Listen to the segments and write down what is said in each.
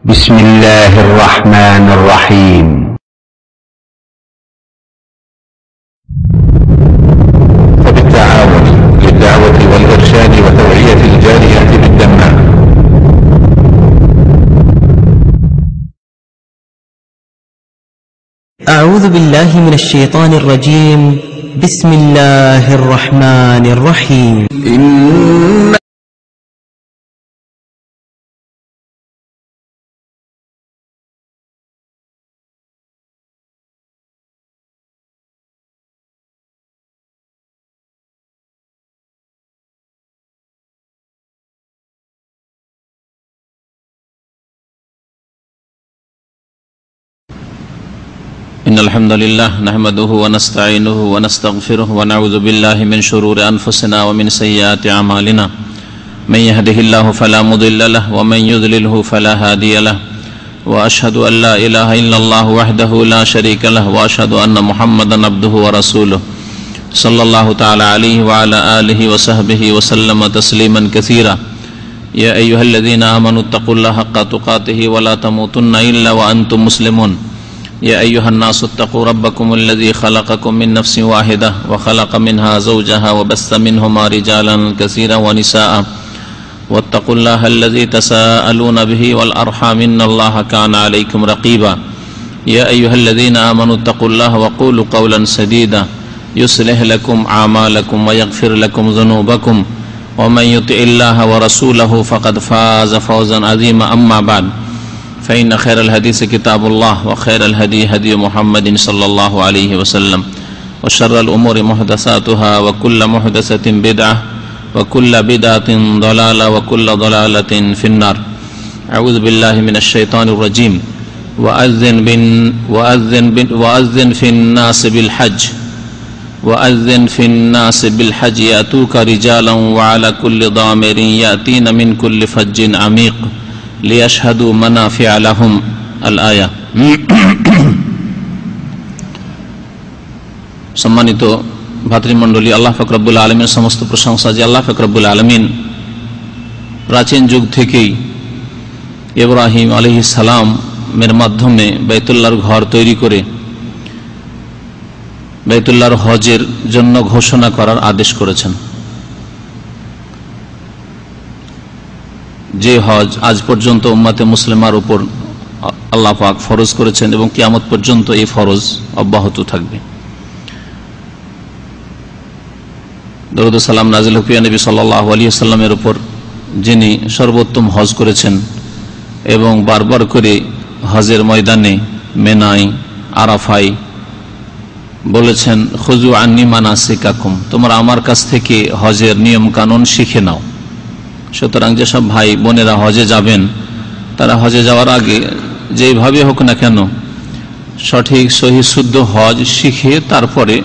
بسم الله الرحمن الرحيم. وبالتعاون للدعوة والإرشاد وتوعية الجاليات بالدمام. أعوذ بالله من الشيطان الرجيم. بسم الله الرحمن الرحيم. إن الحمد لله نحمده ونستعينه ونستغفره ونعوذ بالله من شرور أنفسنا ومن سيئات أعمالنا من يهده الله فلا مضل له ومن يضلله فلا هادي له وأشهد أن لا إله إلا الله وحده لا شريك له وأشهد أن محمدا عبده ورسوله صلى الله تعالى عليه وعلى آله وصحبه وسلم تسليما كثيرا يا أيها الذين آمنوا اتقوا الله حق تقاته ولا تموتن إلا وأنتم مسلمون يا أيها الناس اتقوا ربكم الذي خلقكم من نفس واحدة وخلق منها زوجها وبث منهما رجالا كثيرا ونساء واتقوا الله الذي تساءلون به والأرحام إن الله كان عليكم رقيبا يا أيها الذين آمنوا اتقوا الله وقولوا قولا سديدا يصلح لكم أعمالكم ويغفر لكم ذنوبكم ومن يطع الله ورسوله فقد فاز فوزا عظيما أما بعد فإن خير الحديث كتاب الله وخير الهدي هدي محمد صلى الله عليه وسلم وشر الأمور محدثاتها وكل محدثة بدعة وكل بدعة ضلالة وكل ضلالة في النار. أعوذ بالله من الشيطان الرجيم. وأذن في الناس بالحج وأذن في الناس بالحج يأتوك رجالا وعلى كل ضامر يأتين من كل فج عميق লিয়াশহাদু মানাফিআ লাহুম আল আয়া। সম্মানিত ভাতৃমণ্ডলী, আল্লাহ পাক রব্বুল আলামিনের সমস্ত প্রশংসা যে আল্লাহ পাক রব্বুল আলামিন প্রাচীন যুগ থেকেই ইব্রাহিম আলাইহিস সালামের মাধ্যমে বাইতুল্লাহর ঘর তৈরি করে বাইতুল্লাহর হজের জন্য ঘোষণা করার আদেশ করেছেন। যে হজ আজ পর্যন্ত উম্মতে মুসলিমার উপর আল্লাহ পাক ফরজ করেছেন এবং কিয়ামত পর্যন্ত এই ফরজ অব্যাহত থাকবে। দরুদ ও সালাম নাজিল হোক প্রিয় নবী সাল্লাল্লাহু আলাইহি ওয়াসাল্লামের উপর, যিনি সর্বোত্তম হজ করেছেন এবং বারবার করে হজের ময়দানে মেনায় আরাফায় বলেছেন, খুযু আন্নী মানাসিকাকুম, তোমরা আমার কাছ থেকে হজের নিয়ম কানুন শিখে নাও। সুতরাং যেসব ভাই বোনেরা হজে যাবেন, তারা হজে যাওয়ার আগে যেভাবে হোক না কেন সঠিক সহি শুদ্ধ হজ শিখে তারপরে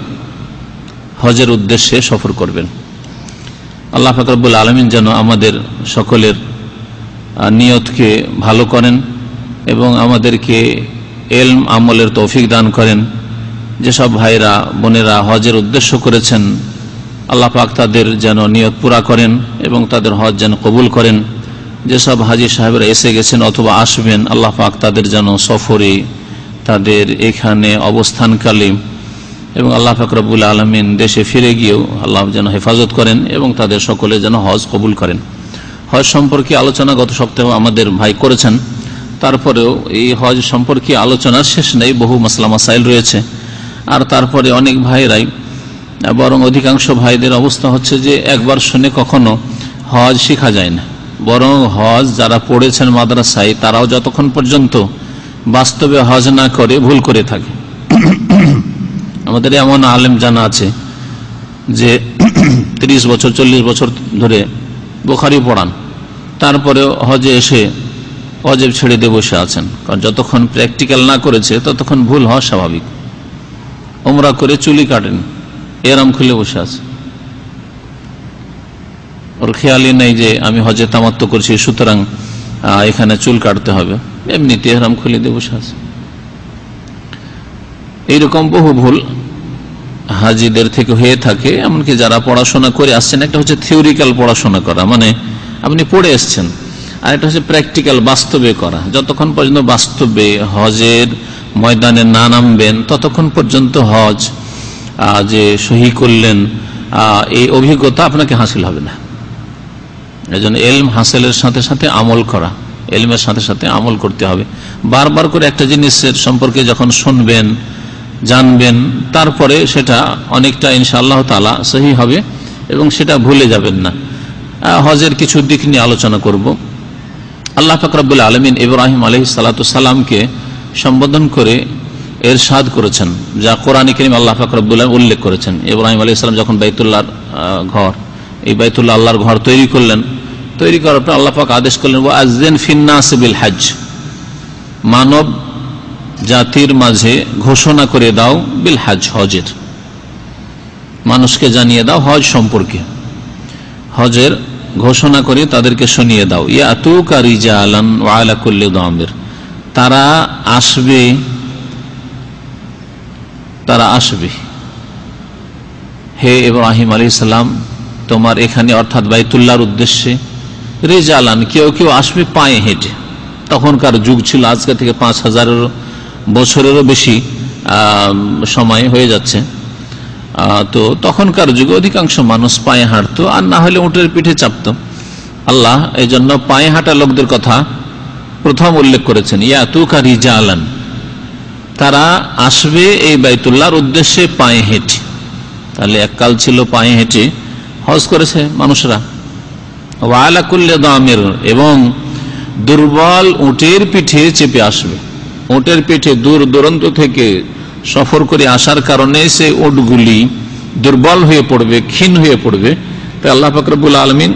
হজের উদ্দেশ্যে সফর করবেন। আল্লাহ পাক রব্বুল আলামিন যেন আমাদের সকলের নিয়তকে ভালো করেন এবং আমাদেরকে ইলম আমলের তৌফিক দান করেন। যেসব ভাইরা বোনেরা হজের উদ্দেশ্য করেছেন, আল্লাহ পাক তাদের যেন নিয়ত পুরা করেন এবং তাদের হজ যেন কবুল করেন। যেসব হাজী সাহেবরা এসে গেছেন অথবা আসবেন, আল্লাহ পাক তাদের যেন সফরে, তাদের এখানে অবস্থানকালে এবং আল্লাহ পাক রব্বুল আলামিন দেশে ফিরে গিয়েও আল্লাহ যেন হেফাজত করেন এবং তাদের সকলে যেন হজ কবুল করেন। হজ সম্পর্কে আলোচনা গত সপ্তাহে আমাদের ভাই করেছেন, তারপরেও এই হজ সম্পর্কে আলোচনার শেষ নেই, বহু মাসলা মাসাইল রয়েছে। আর তারপরে অনেক ভাইরাই, বরং অধিকাংশ ভাইদের অবস্থা হচ্ছে যে একবার শুনে কখনো হজ শেখা যায় না, বরং হজ যারা পড়েছেন মাদ্রাসায় তারাও যতক্ষণ পর্যন্ত বাস্তবে হজ না করে ভুল করে থাকে। আমাদের এমন আলেম জানা আছে যে 30 বছর 40 বছর ধরে বুখারী পড়ান, তারপরে হজে এসে ওয়াজিব ছেড়ে দিয়ে বসে আছেন, কারণ যতক্ষণ প্র্যাকটিক্যাল না করেছে ততক্ষণ ভুল হওয়া স্বাভাবিক। উমরা করে চুলি কাটেন, এহরাম খুলে বসে আছে, ওর খেয়ালই নেই যে আমি হজে তামাত্তু করছি সুতরাং এখানে চুল কাটতে হবে, এমনিতে এহরাম খুলে দিয়ে বসে আছে। এইরকম বহু ভুল হাজিদের থেকে হয়ে থাকে। এমনকি যারা পড়াশোনা করে আসছেন, একটা হচ্ছে থিওরিক্যাল পড়াশোনা করা, মানে আপনি পড়ে এসছেন, আর একটা হচ্ছে প্র্যাকটিক্যাল, বাস্তবে করা। যতক্ষণ পর্যন্ত বাস্তবে হজের ময়দানে না নামবেন ততক্ষণ পর্যন্ত হজ যে সহি করলেন এই অভিজ্ঞতা আপনাকে হাসিল হবে না। এজন্য এলম হাসিলের সাথে সাথে আমল করা, এলমের সাথে সাথে আমল করতে হবে। বারবার করে একটা জিনিসের সম্পর্কে যখন শুনবেন, জানবেন, তারপরে সেটা অনেকটা ইনশাআল্লাহ তাআলা সহি হবে এবং সেটা ভুলে যাবেন না। হজের কিছু দিক নিয়ে আলোচনা করব। আল্লাহ পাক রব্বুল আলামিন ইব্রাহিম আলাইহিস সালাতু সালামকে সম্বোধন করে ইরশাদ করেছেন, যা কোরআনে কারীমে আল্লাহ পাক রব্বুল আলামিন উল্লেখ করেছেন। ইব্রাহিম আলাইহিস সালাম যখন বাইতুল্লাহর ঘর, এই বাইতুল্লাহ আল্লাহর ঘর তৈরি করলেন, তৈরি করার পর আল্লাহ পাক আদেশ করলেন, ওয়াআযযিন ফিন-নাস বিল হজ, মানব জাতির মাঝে ঘোষণা করে দাও, বিল হজ, হজের, মানুষকে জানিয়ে দাও হজ সম্পর্কে, হজের ঘোষণা করে তাদেরকে শুনিয়ে দাও। ইয়াতুকা রিজালান ওয়া আলা কুল্লি দামির, তারা আসবে, তারা আসবে হে ইব্রাহিম আলাইহিস সালাম তোমার এখানে, অর্থাৎ বাইতুল্লাহর উদ্দেশ্যে, রিজালান, কেউ কেউ আসবে পায়ে হেঁটে। তখনকার যুগ ছিল আজকে থেকে 5000 বছরেরও বেশি সময় হয়ে যাচ্ছে। তো তখনকার যুগে অধিকাংশ মানুষ পায়ে হাঁটতো, আর না হলে উটের পিঠে চাপতো। আল্লাহ এই জন্য পায়ে হাঁটা লোকদের কথা প্রথম উল্লেখ করেছেন, ইয়াতুকা রিজালান, তারা আসবে এই বাইতুল্লাহর উদ্দেশ্যে পায়ে হেঁটে। তাহলে এককাল ছিল পায়ে হেঁটে হজ করেছে মানুষরা। ওয়া আলা কুল্লি দামির, এবং দুর্বল উটের পিঠে চেপে আসবে। উটের পিঠে দূর দূরান্ত থেকে সফর করে আসার কারণে সেই উটগুলি দুর্বল হয়ে পড়বে, ক্ষীণ হয়ে পড়বে। তাই আল্লাহ পাক রব্বুল আলামিন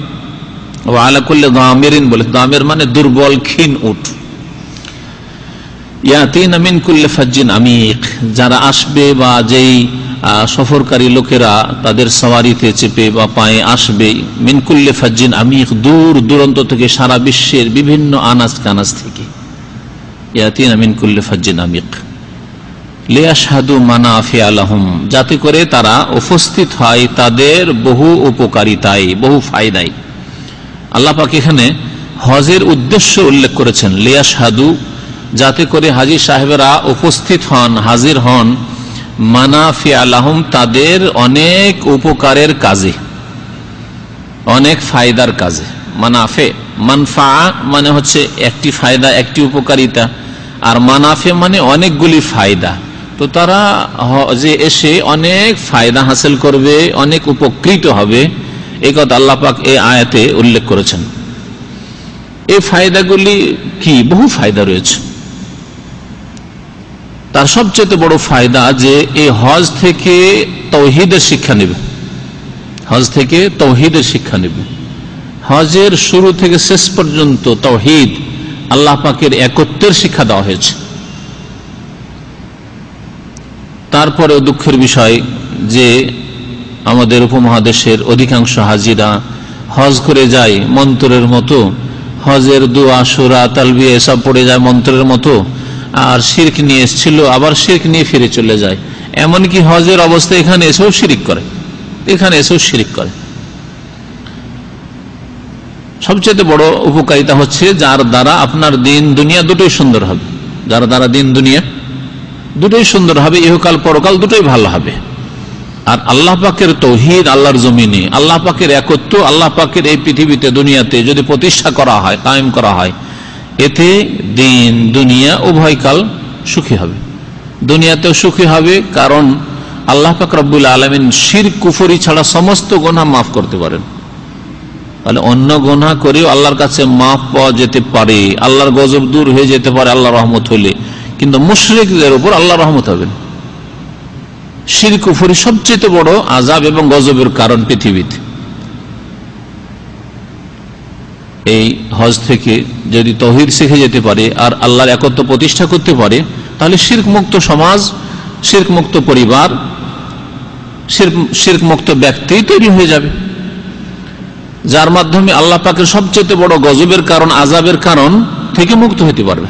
ওয়া আলা কুল্লি দামিরিন বলে, দামির মানে দুর্বল ক্ষীণ উট। ইয়াতিনা মিন কুল্লি ফাজ্জিন আমিক, যারা আসবে বা যেই সফরকারী লোকেরা তাদের সওয়ারিতে চেপে বা পায়ে আসবে, মিন কুল্লি ফাজ্জিন আমিক, দূর দূরান্ত থেকে, সারা বিশ্বের বিভিন্ন আনাজ কানাজ থেকে। ইয়াতিনা মিন কুল্লি ফাজ্জিন আমিক লিয়াশহাদু মানাফিআ লাহুম, যাতে করে তারা উপস্থিত হয় তাদের বহু উপকারিতায়, বহু ফায়দায়। আল্লাহ পাক এখানে হজের উদ্দেশ্য উল্লেখ করেছেন, লিয়াশহাদু, যাতে করে হাজী সাহেবেরা উপস্থিত হন, হাজির হন, মানাফিআ লাহুম, তাদের অনেক উপকারের কাজে, অনেক ফায়দার কাজে। মানাফে, মানফা মানে হচ্ছে একটি ফায়দা, একটি উপকারিতা, আর মানাফে মানে অনেকগুলি ফায়দা। তো তারা যে এসে অনেক ফায়দা হাসিল করবে, অনেক উপকৃত হবে, এই কথা আল্লাহ পাক এই আয়াতে উল্লেখ করেছেন। এই ফায়দাগুলি কি? বহু ফায়দা রয়েছে। তার সবচেয়ে বড় ফায়দা যে এই হজ থেকে তাওহীদের শিক্ষা নেবে, হজ থেকে তাওহীদের শিক্ষা নেবে। হজের শুরু থেকে শেষ পর্যন্ত তাওহীদ, আল্লাহ পাকের একত্বের শিক্ষা দেওয়া হয়েছে। তারপরেও দুঃখের বিষয় যে আমাদের উপমহাদেশের অধিকাংশ হাজিরা হজ করে যায় মন্ত্রের মতো, হজের দোয়া সূরা তালবিয়া এসব পড়ে যায় মন্ত্রের মতো, আর শিরক নিয়ে এসেছিল আবার শিরক নিয়ে ফিরে চলে যায়। এমনকি হজের অবস্থা এখানে এসেও শিরক করে, এখানে এসেও শিরক করে। সবচেয়ে বড় উপকারিতা হচ্ছে যার দ্বারা আপনার দিন দুনিয়া দুটোই সুন্দর হবে, যার দ্বারা দিন দুনিয়া দুটোই সুন্দর হবে, ইহকাল পরকাল দুটোই ভালো হবে। আর আল্লাহ পাকের তাওহীদ, আল্লাহর জমিনে আল্লাহ পাকের একত্ব, আল্লাহ পাকের এই পৃথিবীতে দুনিয়াতে যদি প্রতিষ্ঠা করা হয়, কায়েম করা হয়, এতে দিন দুনিয়া উভয়কাল সুখী হবে। দুনিয়াতেও সুখী হবে, কারণ আল্লাহ পাক রব্বুল আলামিন শিরক কুফরি ছাড়া সমস্ত গুনাহ মাফ করতে পারেন। তাহলে অন্য গুনাহ করেও আল্লাহর কাছে মাফ পাওয়া যেতে পারে, আল্লাহর গজব দূর হয়ে যেতে পারে আল্লাহর রহমত হলে, কিন্তু মুশরিকদের উপর আল্লাহর রহমত হবে না। শিরক কুফরি সবচেয়ে বড় আযাব এবং গজবের কারণ পৃথিবীতে। এই হজ থেকে যদি তাওহীদ শিখে যেতে পারে আর আল্লাহর একত্ব প্রতিষ্ঠা করতে পারে, তাহলে শিরক মুক্ত সমাজ, শিরক মুক্ত পরিবার, শিরক মুক্ত ব্যক্তি তৈরি হয়ে যাবে, যার মাধ্যমে আল্লাহ পাকের সবচেয়ে বড় গজবের কারণ, আযাবের কারণ থেকে মুক্ত হতে পারবে।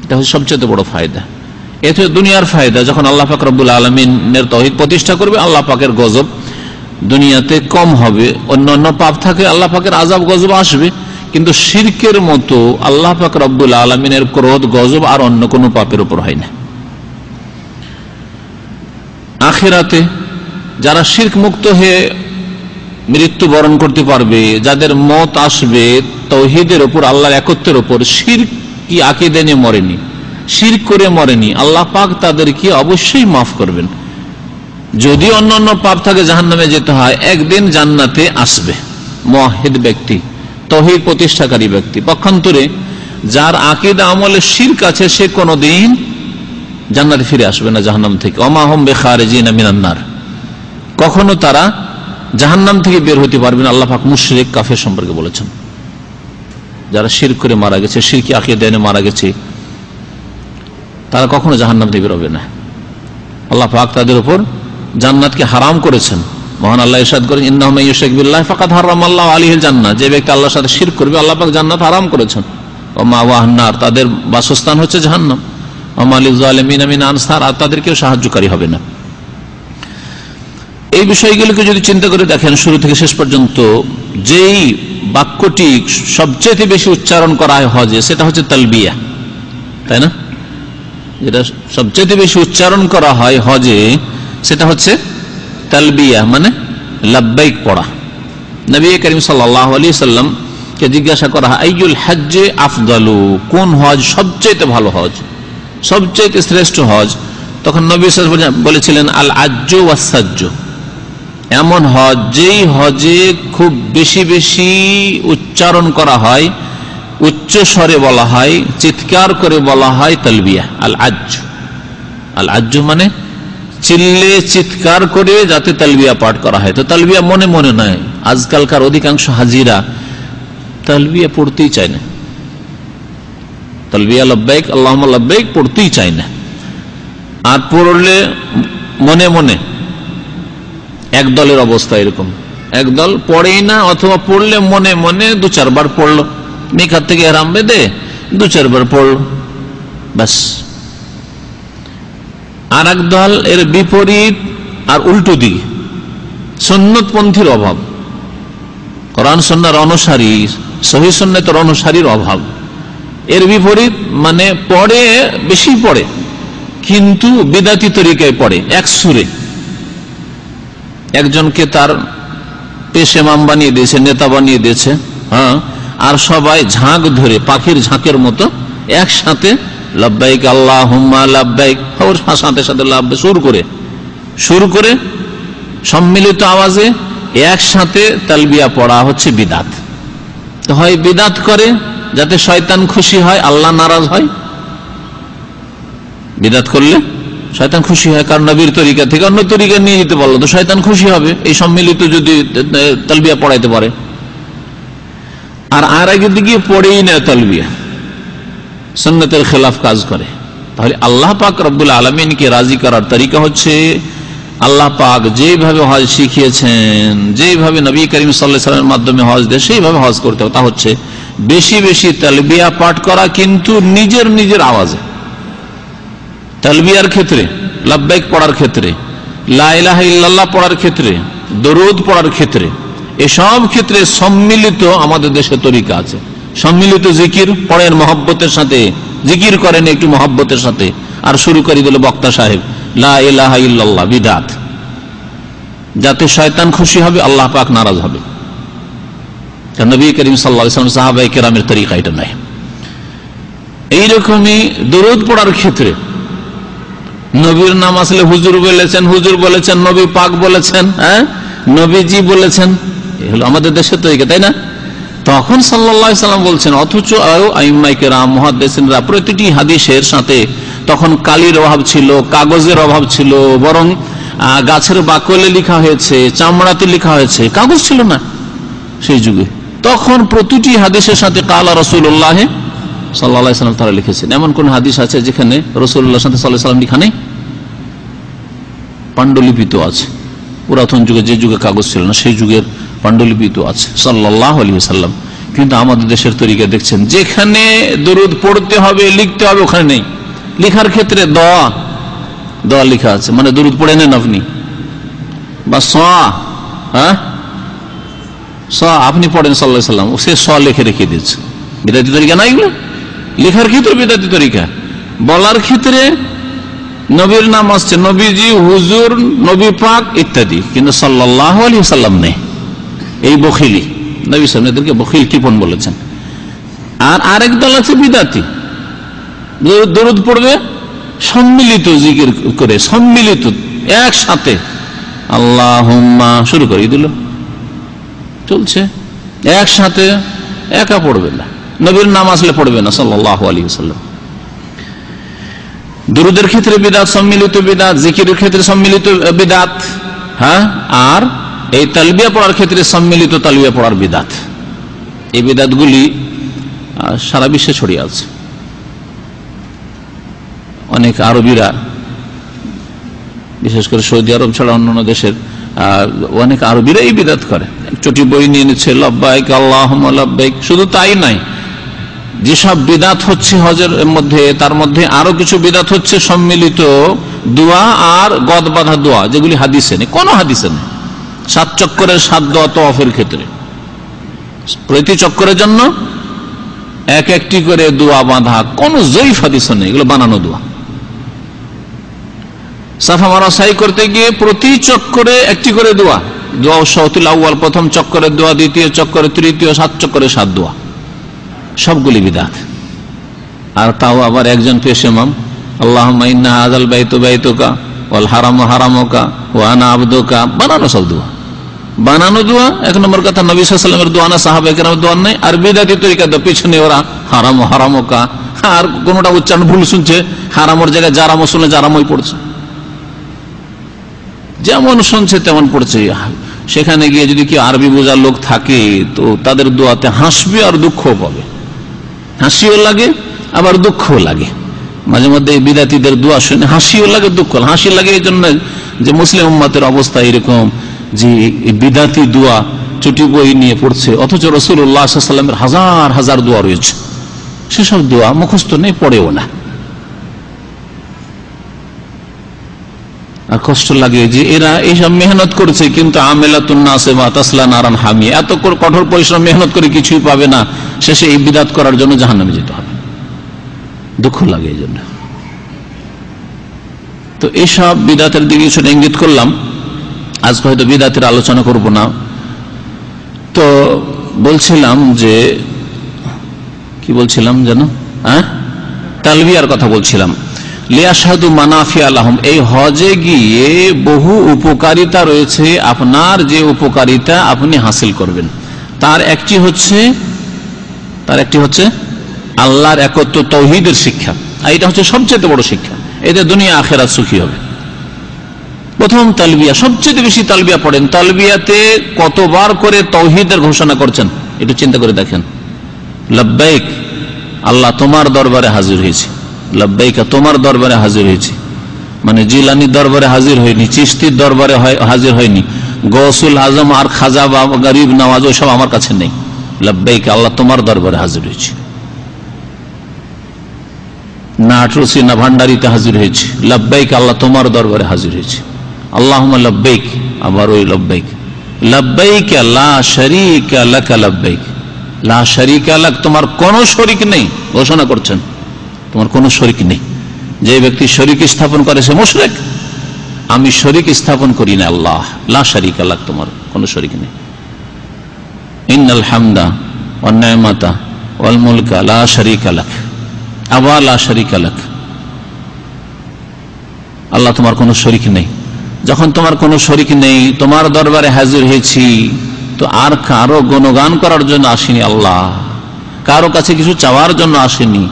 এটা হচ্ছে সবচেয়ে বড় ফায়দা। এতে দুনিয়ার ফায়দা, যখন আল্লাহ পাক রব্বুল আলামিনের তাওহীদ প্রতিষ্ঠা করবে, আল্লাহ পাকের গজব দুনিয়াতে কম হবে। অন্যান্য পাপ থাকে, আল্লাহ পাকের আযাব গজব আসবে, কিন্তু শিরকের মতো আল্লাহ পাক রব্বুল আলামিনের ক্রোধ গজব আর অন্য কোনো পাপের উপর হয় না। আখিরাতে যারা শিরক মুক্ত হয়ে মৃত্যুবরণ করতে পারবে, যাদের মত আসবে তাওহীদের উপর, আল্লাহর একত্বের উপর, শিরক কি আকীদা নিয়ে মরেনি, শিরক করে মরেনি, আল্লাহ পাক তাদেরকে অবশ্যই মাফ করবেন। যদি অন্যান্য পাপ থাকে জাহান্নামে যেতে হয়, একদিন জান্নাতে আসবে মুওয়াহহিদ ব্যক্তি, তাওহীদ প্রতিষ্ঠাকারী ব্যক্তি। পক্ষান্তরে যার আকীদা আমলে শিরক আছে সে কোনদিন জান্নাতে ফিরে আসবে না জাহান্নাম থেকে। ওমা হুম বিখারিজিনা মিনান নার, কখনো তারা জাহান্নাম থেকে বের হতে পারবে না। আল্লাহ পাক মুশরিক কাফের সম্পর্কে বলেছেন, যারা শিরক করে মারা গেছে, শিরকি আকীদা নিয়ে মারা গেছে, তারা কখনো জাহান্নাম থেকে বের হবে না। আল্লাহ পাক তাদের উপর জান্নাতকে হারাম করেছেন। মহান আল্লাহ ইরশাদ করেন, ইন্নাহু মান ইউশরিক বিল্লাহি ফাকাদ হারামাল্লাহু আলাইহিল জান্নাহ, যে ব্যক্তি আল্লাহর সাথে শিরক করবে আল্লাহ পাক জান্নাত হারাম করেছেন। ওয়া মাওয়াহুন নার, তাদের বাসস্থান হচ্ছে জাহান্নাম। ওয়া মা লিয-যালিমিনা মিন আনসার, আর তাদের কেউ সাহায্যকারী হবে না। এই বিষয়গুলোকে যদি চিন্তা করে দেখেন শুরু থেকে শেষ পর্যন্ত, যেই বাক্যটি সবচেয়ে বেশি উচ্চারণ করা হয় হজে, সেটা হচ্ছে তালবিয়া, তাই না? যেটা সবচেয়ে বেশি উচ্চারণ করা হয় হজে সেটা হচ্ছে তালবিয়া, মানে লাব্বাইক পড়া। নবী করিম সাল্লাল্লাহু আলাইহি সাল্লাম কে জিজ্ঞাসা করা হয়, আইয়ুল হজ্জে আফদালু, কোন হজ সবচেয়ে ভালো হজ, সবচেয়ে শ্রেষ্ঠ হজ? তখন নবী সাল্লাল্লাহু আলাইহি ওয়াসাল্লাম বলেছিলেন, আল আজ্জু ওয়াস সাজ্জু, এমন হজ যেই হজে খুব বেশি বেশি উচ্চারণ করা হয়, উচ্চ স্বরে বলা হয়, চিৎকার করে বলা হয় তালবিয়া। আল আজ্জু, আল আজ্জু মানে চিল্লে চিৎকার করে যাতে তালবিয়া পাঠ করা হয়। তো তালবিয়া মনে মনে নয়, আজকালকার অধিকাংশ হাজিরা তালবিয়া পড়তেই চায় না, তালবিয়া লব্বাইক আল্লাহুম্মা লব্বাইক পড়তেই চায় না। আর পড়লে মনে মনে, এক দলের অবস্থা এরকম, একদল পড়েই না, অথবা পড়লে মনে মনে দু চারবার পড়লো, মিকাত থেকে ইহরাম বেঁধে দু চারবার পড়লো, ব্যাস। আর এক দল এর বিপরীত আর উল্টো দিকে, সুন্নতপন্থীর অভাব, কোরআন সুন্নাহর অনুসারী, সহিহ সুন্নাতের অনুসারীর অভাব। এর বিপরীত মানে পড়ে, বেশি পড়ে কিন্তু বিদাতি তরিকায় পড়ে, এক সুরে। একজনকে তার পেশেমাম বানিয়ে দিয়েছে, নেতা বানিয়ে দিয়েছে, হ্যাঁ, আর সবাই ঝাঁক ধরে পাখির ঝাঁকের মতো একসাথে লব্বাইক আল্লাহুম্মা লব্বাইক, ওর সাথে সাথে লাব্বাইক সুর করে সম্মিলিত আওয়াজে একসাথে তালবিয়া পড়া হচ্ছে বিদাত। তো হয় বিদাত করে যাতে শয়তান খুশি হয়, আল্লাহ নারাজ হয়। বিদাত করলে শয়তান খুশি হয়, কারণ নবীর তরিকা থেকে অন্য তরিকা নিয়ে যেতে পারলো তো শয়তান খুশি হবে এই সম্মিলিত যদি তালবিয়া পড়াইতে পারে। আর আগে দিকে পড়েই না তালবিয়া, সুন্নতের খেলাফ কাজ করে। তাহলে আল্লাহ পাক রব্বুল আলামিনকে রাজি করার তরিকা হচ্ছে আল্লাহ পাক যেভাবে হজ শিখিয়েছেন, যেভাবে নবী করিম সাল্লাল্লাহু আলাইহি ওয়াসাল্লামের মাধ্যমে হজ দেয় সেইভাবে হজ করতে হবে। তা হচ্ছে বেশি বেশি তালবিয়া পাঠ করা, কিন্তু নিজের নিজের আওয়াজে। তালবিয়ার ক্ষেত্রে, লাব্বাইক পড়ার ক্ষেত্রে, লা ইলাহা ইল্লাল্লাহ পড়ার ক্ষেত্রে, দরুদ পড়ার ক্ষেত্রে, এসব ক্ষেত্রে সম্মিলিত আমাদের দেশে তরিকা আছে। সম্মিলিত জিকির পড়েন মহব্বতের সাথে, জিকির করেন একটু মহব্বতের সাথে, আর শুরু করে দিল বক্তা সাহেব লা ইলাহা ইল্লাল্লাহ, বিদআত। যাতে শয়তান খুশি হবে, আল্লাহ পাক নারাজ হবে। নবী করিম সাল্লাল্লাহু আলাইহি ওয়াসাল্লাম সাহাবায়ে কেরামের তরিকা এটা নয়। এইরকমই দরুদ পড়ার ক্ষেত্রে নবীর নাম আসলে হুজুর বলেছেন, হুজুর বলেছেন, নবী পাক বলেছেন, হ্যাঁ নবীজি বলেছেন, এই হলো আমাদের দেশের তরিকা, তাই না? তখন সাল্লাল্লাহু আলাইহি ওয়াসাল্লাম বলছেন, অথচ আইম্মায়ে কেরাম মুহাদ্দিসিনরা প্রতিটি হাদিসের সাথে তখন কালির অভাব ছিল, কাগজের অভাব ছিল, বরং গাছের বাকলে লেখা হয়েছে, চামড়াতে লেখা হয়েছে, কাগজ ছিল না সেই যুগে। তখন প্রতিটি হাদিসের সাথে কালা রাসূলুল্লাহ সাল্লাল্লাহু আলাইহি ওয়াসাল্লাম তারা লিখেছেন। এমন কোন হাদিস আছে যেখানে রাসূলুল্লাহ সাল্লাল্লাহু আলাইহি ওয়াসাল্লাম লেখা নেই? পাণ্ডুলিপিত আছে, পুরাতন যুগে, যে যুগে কাগজ ছিল না সেই যুগের পাণ্ডুলিপিত আছে সাল্লাল্লাহু আলাইহি ওয়াসাল্লাম। কিন্তু আমাদের দেশের তরিকা দেখছেন, যেখানে দরুদ পড়তে হবে, লিখতে হবে, ওখানে নেই। লেখার ক্ষেত্রে দোয়া লেখা আছে, মানে দরুদ পড়ে নেন আপনি, বা সোয়া, হ্যাঁ আপনি পড়েন সাল্লাল্লাহু আলাইহি ওয়াসাল্লাম, সে লিখে রেখে দিয়েছে। বিদাতি তরিকা না এগুলো, লেখার ক্ষেত্রে বিদাতি তরিকা, বলার ক্ষেত্রে নবীর নাম আসছে, নবীজি, হুজুর, নবী পাক ইত্যাদি, কিন্তু সাল্লাল্লাহু আলাইহি ওয়াসাল্লাম নেই। এই বখিলি, নবী সাল্লাল্লাহু আলাইহি ওয়াসাল্লাম বখিল কৃপণ বলেছেন। আর আরেক দল আছে বিদাতি, দরুদ পড়বে সম্মিলিত জিকির করে, সম্মিলিত একসাথে আল্লাহুম্মা শুরু করে দিল, চলছে একসাথে, একা পড়বে না, নবীর নাম আসলে পড়বে না সাল্লাল্লাহু আলাইহি ওয়াসাল্লাম। দুরুদের ক্ষেত্রে বিদাত, সম্মিলিত বিদাত, জিকিরের ক্ষেত্রে সম্মিলিত বিদাত, হ্যাঁ, আর এই তালবিয়া পড়ার ক্ষেত্রে সম্মিলিত তালবিয়া পড়ার বিদাত। এই বিদাতগুলি সারা বিশ্বে ছড়িয়ে আছে। অনেক আরবিরা, বিশেষ করে সৌদি আরব ছাড়া অন্যান্য দেশের অনেক আরবিরা এই বিদাত করে, চটি বই নিয়ে নিচ্ছে, লব্বাইক আল্লাহুম্মা লব্বাইক। শুধু তাই নাই, যেসব বিদাত হচ্ছে হজের মধ্যে, তার মধ্যে আরো কিছু বিদাত হচ্ছে সম্মিলিত দোয়া আর গদ বাঁধা দোয়া, যেগুলি হাদিসে নেই, কোন হাদিসে নেই। 7 চক্করের 7 দোয়া তওয়াফের ক্ষেত্রে, প্রতি চক্করের জন্য এক একটি করে দোয়া বাঁধা, কোন জয়ীফ হাদিসে নেই, এগুলো বানানো দোয়া। সাফা মারা সাই করতে গিয়ে প্রতি চক্করে একটি করে দোয়া, দোয়া শাওতুল আউয়াল, প্রথম চক্করের দোয়া, দ্বিতীয় চক্করের, তৃতীয়, 7 চক্করের 7 দোয়া, সবগুলি বিদাত। আর তাও আবার একজন পেশ ইমাম, আল্লাহুম্মা ইন্না হাযাল বাইতু বাইতুকা ওয়াল হারামু হারামুকা ওয়া আনা আবদুকা, বানানো সব দোয়া, বানানো দোয়া। 1 নম্বর কথা, নবী সাল্লাল্লাহু আলাইহি ওয়াসাল্লামের দোয়া না, সাহাবায়ে কেরামের দোয়া নাই। আর বিদাতি তরিকা তো পিছনে ওরা হারামু হারামুকা, আর কোনটা উচ্চারণ ভুল শুনছে, হারামর জায়গায় জারামও শুনে জারামই পড়ছে, যেমন শুনছে তেমন পড়ছে। সেখানে গিয়ে যদি কেউ আরবি বোঝার লোক থাকে, তো তাদের দোয়াতে হাসবে আর দুঃখও পাবে, হাসিও লাগে আবার দুঃখও লাগে। মাঝে মধ্যে এই বিদাতিদের দোয়া শুনে হাসিও লাগে, দুঃখ, হাসি লাগে এই জন্য যে মুসলিম উম্মতের অবস্থা এরকম, যে বিদাতি দোয়া চটি বই নিয়ে পড়ছে, অথচ রাসূলুল্লাহ সাল্লাল্লাহু আলাইহি ওয়াসাল্লামের হাজার হাজার দোয়া রয়েছে, সেসব দোয়া মুখস্থ নেই, পড়েও না। আর কষ্ট লাগে যে এরা এইসব মেহনত করেছে, কিন্তু আমেলাতুন নাসিবা তাসলা নারান হামিয়া, এত কঠোর পরিশ্রম মেহনত করে কিছুই পাবে না, শেষে এই বিদাত করার জন্য জাহান্নামে যেতে হবে। দুঃখ লাগে এই জন্য। তো এইসব বিদাতের দিকে কিছু ইঙ্গিত করলাম, আজকে হয়তো বিদাতের আলোচনা করব না। তো বলছিলাম যে, কি বলছিলাম যেন, তালবিয়ার কথা বলছিলাম। লিয়াশহাদু মানাফিয়া লাহুম, এই হজে গিয়ে বহু উপকারিতা রয়েছে, আপনার যে উপকারিতা আপনি হাসিল করবেন, তার একটি হচ্ছে আল্লাহর একত্ব, তাওহীদের শিক্ষা। আর এটা হচ্ছে সবচেয়ে বড় শিক্ষা, এতে দুনিয়া আখিরাত সুখী হবে। প্রথম তালবিয়া, সবচেয়ে বেশি তালবিয়া পড়েন, তালবিয়াতে কতবার করে তাওহীদের ঘোষণা করছেন একটু চিন্তা করে দেখেন। লব্বাইক আল্লাহ তোমার দরবারে হাজির হয়েছি, লব্বাইকা তোমার দরবারে হাজির হয়েছি, মানে জিলানির দরবারে হাজির হয়নি, চিশতির দরবারে হাজির হয়নি, গৌসুল আজম আর খাজা বা গরিব নওয়াজ ওইসব আমার কাছে নেই। লব্বাইকা আল্লাহ তোমার দরবারে হাজির হয়েছি, না আটরসি না ভান্ডারিতে হাজির হয়েছি, লব্বাইক আল্লাহ তোমার দরবারে হাজির হয়েছি। আল্লাহুম্মা লব্বাইক, আবার ওই লব্বাইক, লব্বাইক লা শারীকা লাকা লব্বাইক, লা শারীকা লাক, তোমার কোন শরীক নেই, ঘোষণা করছেন তোমার কোন শরীক নেই। যে ব্যক্তি শরীক স্থাপন করে সে মুশরিক, আমি শরীক স্থাপন করি না আল্লাহ, লা শারীকা লাক, তোমার কোন শরীক নেই। ইন্নাল হামদা ওয়ান নি'মাতা ওয়াল মুলকা লা শারীকা লাক, আবার লা শারীকা লাক, আল্লাহ তোমার কোনো শরীক নেই। যখন তোমার কোনো শরীক নেই, তোমার দরবারে হাজির হয়েছি, তো আর কারো গুণগান করার জন্য আসেনি আল্লাহ, কারো কাছে কিছু চাওয়ার জন্য আসেনি,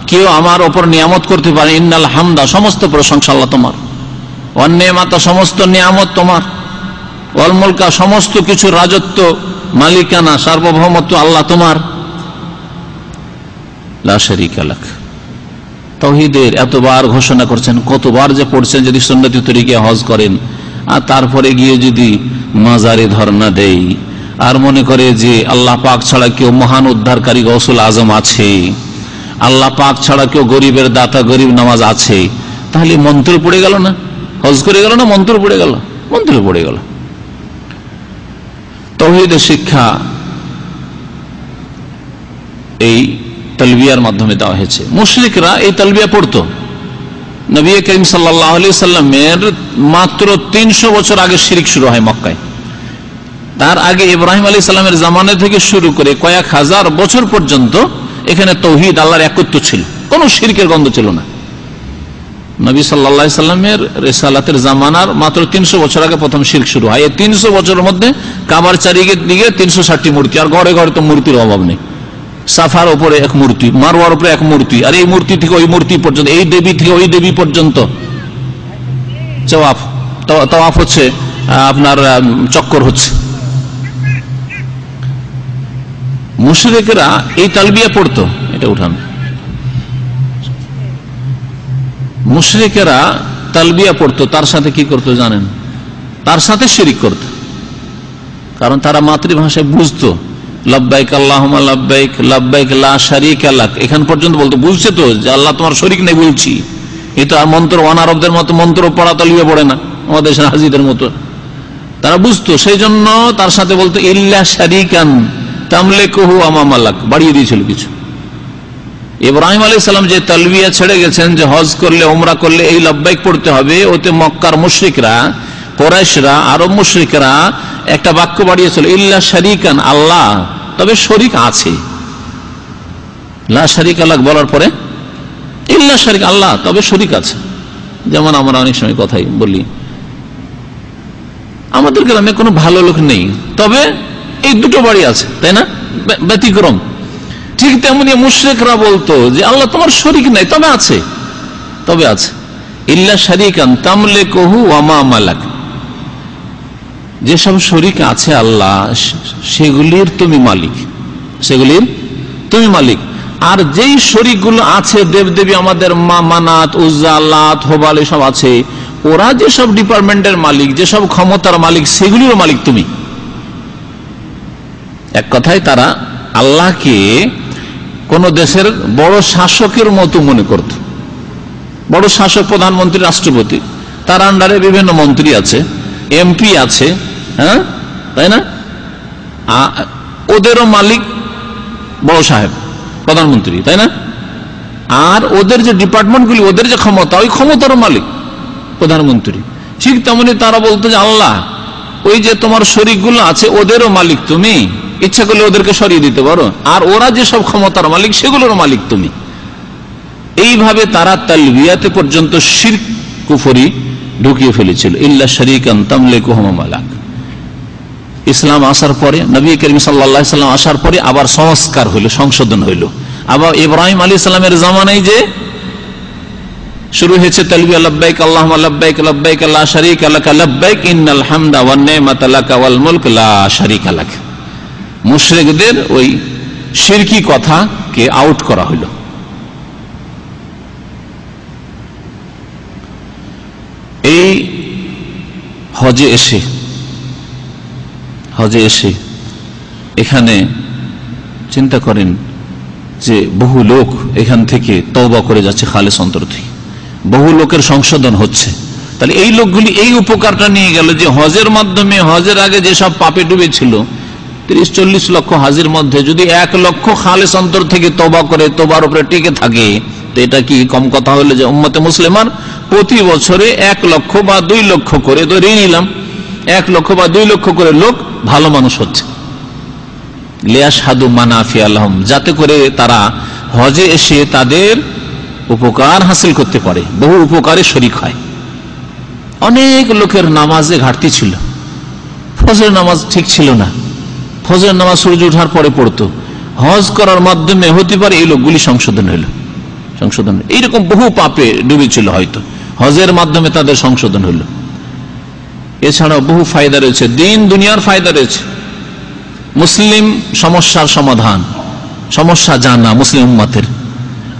কেউ আমার ওপর নিয়ামত করতে পারে। ইন্নাল হামদা, সমস্ত প্রশংসা আল্লাহ তোমার, ওয়ান নি'মাতা, সমস্ত নিয়ামত তোমার, ওয়াল মুলকা, সমস্ত কিছু রাজত্ব, মালিকানা, সার্বভৌমত্ব আল্লাহ তোমার, লা শারীকা লাক। তাওহীদের এতবার ঘোষণা করছেন, কতবার যে পড়ছেন যদি সুন্নতি তরিকায় হজ করেন, আর তারপরে গিয়ে যদি মাজারে ধর্ণা দেই আর মনে করে যে আল্লাহ পাক ছাড়া কেউ মহান উদ্ধারকারী গৌসুল আজম আছে, আল্লাহ পাক ছাড়া কেউ গরিবের দাতা, গরিব নামাজ আছে, তাহলে মন্ত্র পড়ে গেল না, হজ করে গেল না, মন্ত্র পড়ে গেল, মন্ত্র পড়ে গেল। তাওহীদের শিক্ষা এই তালবিয়ার মাধ্যমে দেওয়া হয়েছে। মুশরিকরা এই তালবিয়া পড়তো। নবী করিম সাল্লাল্লাহু আলাইহি সাল্লামের মাত্র 300 বছর আগে শিরক শুরু হয় মক্কায়। তার আগে ইব্রাহিম আলাইহিস সালামের জামানা থেকে শুরু করে কয়েক হাজার বছর পর্যন্ত এখানে তৌহিদ, আল্লাহর একত্ব ছিল, কোনো শিরকের গন্ধ ছিল না। নবী সাল্লাল্লাহু আলাইহি সাল্লামের রিসালাতের জামানার মাত্র 300 বছর আগে প্রথম শিরক শুরু হয়। এই 300 বছরের মধ্যে কাবার চারিদিকে 360টি মূর্তি, আর ঘরে ঘরে তো মূর্তির অভাব নেই। সাফার উপরে এক মূর্তি, মারওয়ার উপরে এক মূর্তি, আর এই মূর্তি থেকে ওই মূর্তি পর্যন্ত, এই দেবী থেকে ওই দেবী পর্যন্ত তাওয়াফ হচ্ছে, আপনার চক্কর হচ্ছে। মুশরিকরা এই তালবিয়া পড়তো। এটা উঠান। মুশরিকেরা তালবিয়া পড়তো, তার সাথে কি করতো জানেন? তার সাথে শিরিক করতো। কারণ তারা মাতৃভাষায় বুঝতো, লব্বাইক আল্লাহুম্মা লব্বাইক, লব্বাইক লা শারীকা লাক, এখান পর্যন্ত বলতো। বুঝছে তো যে আল্লাহ তোমার শরীক নেই বলছি। এটা মন্ত্র অনারবদের মতো মন্ত্র পড়া তালবিয়া পড়ে না, আমাদের হাজিদের মতো। তারা বুঝতো, সেই জন্য তার সাথে বলতো ইল্লা শারীকান তামলিকুহু আমামালাক, বাড়িয়ে দিয়েছিল কিছু। ইব্রাহিম আলাইহিস সালাম যে তালবিয়া ছেড়ে গেছেন যে হজ করলে, উমরা করলে এই লব্বাইক পড়তে হবে, ওতে মক্কার মুশরিকরা, কুরাইশরা, আরব মুশরিকরা একটা বাক্য বাড়িয়েছিল, ইল্লা শারীকান, আল্লাহ তবে শরীক আছে। লা শারীকা লাক বলার পরে ইল্লা শারীক, আল্লাহ তবে শরীক আছে। যেমন আমরা অনেক সময় কথাই বলি, আমাদের গ্রামে কোনো ভালো লোক নেই, তবে এই দুটো বাড়ি আছে, তাই না, ব্যতিক্রম। ঠিক তেমনি মুশরিকরা বলতো যে আল্লাহ তোমার শরীক নাই, তবে আছে, তবে আছে। ইল্লা শারীকান তামলিকুহু ওয়া মা মালাক, যেসব শরীক আছে আল্লাহ সেগুলির তুমি মালিক, সেগুলির তুমি মালিক। আর যেই শরীকগুলো আছে দেবদেবী, আমাদের মা মানাত, উজ্জা, লাত, হোবাল এসব আছে, ওরা যেসব ডিপার্টমেন্টের মালিক, যেসব ক্ষমতার মালিক, সেগুলির মালিক তুমি। এক কথায় তারা আল্লাহকে কোন দেশের বড় শাসকের মতো মনে করত। বড় শাসক, প্রধানমন্ত্রী, রাষ্ট্রপতি, তার আন্ডারে বিভিন্ন মন্ত্রী আছে, এমপি আছে, হ্যাঁ তাই না, ওদেরও মালিক বড় সাহেব, প্রধানমন্ত্রী, তাই না। আর ওদের যে ডিপার্টমেন্টগুলি, ওদের যে ক্ষমতা, ওই ক্ষমতারও মালিক প্রধানমন্ত্রী। ঠিক তেমনি তারা বলতো যে আল্লাহ ওই যে তোমার শরীকগুলো আছে ওদেরও মালিক তুমি, ইচ্ছা করলে ওদেরকে সরিয়ে দিতে পারো, আর ওরা যে সব ক্ষমতার মালিক সেগুলোর মালিক তুমি। এইভাবে তারা তালবিয়াতে পর্যন্ত শিরক কুফরি ঢুকিয়ে ফেলেছিল। ইল্লা শারীকান তামলিকুহু ওয়া মালাক। ইসলাম আসার পরে, নবী করিম সাল্লাল্লাহু আলাইহি সাল্লাম আসার পরে আবার সংস্কার হইল, সংশোধন হইল। আবার ইব্রাহিম আলাইহিস সালামের জামানায় যে শুরু হয়েছে তালবিয়া, লব্বাইক আল্লাহুম্মা লব্বাইক, লব্বাইক লা শারীকা লাক লব্বাইক, ইন্নাল হামদা ওয়ান নি'মাতা লাকা ওয়াল মুলক লা শারীকা লাক। মুশরিকদের ওই শিরকি কথাকে আউট করা হইল। এই হজে এসে এখানে চিন্তা করেন যে বহু লোক এখান থেকে তওবা করে যাচ্ছে খালেস অন্তর থেকে, বহু লোকের সংশোধন হচ্ছে। তাহলে এই লোকগুলি এই উপকারটা নিয়ে গেল যে হজের মাধ্যমে, হজের আগে যেসব পাপে ডুবেছিল 30-40 লক্ষ হাজির মধ্যে যদি 1 লক্ষ খালেস অন্তর থেকে তওবা করে, তওবার উপরে টিকে থাকে, তো এটা কি কম কথা হলো যে উম্মতে মুসলিমান প্রতি বছরে 1 লক্ষ বা 2 লক্ষ করে, ধরে নিলাম 1 লক্ষ বা 2 লক্ষ করে লোক ভালো মানুষ হচ্ছে, লিয়াশহাদু মানাফিআ লাহুম, যাতে করে তারা হজে এসে তাদের উপকার হাসিল করতে পারে, বহু উপকারে শরীক হয়। অনেক লোকের নামাজে ঘাটতি ছিল, ফজর নামাজ ঠিক ছিল না, ফজর নামাজ সূর্য ওঠার পরে পড়তো। হজ করার মাধ্যমে হতে পারে এই লোকগুলি সংশোধন হইল, সংশোধন। এইরকম বহু পাপে ডুবেছিল, হয়তো হজের মাধ্যমে তাদের সংশোধন হইল। এছাড়াও বহু ফায়দা রয়েছে, দিন দুনিয়ার ফায়দা রয়েছে। মুসলিম সমস্যার সমাধান, সমস্যা জানা মুসলিম উম্মতের।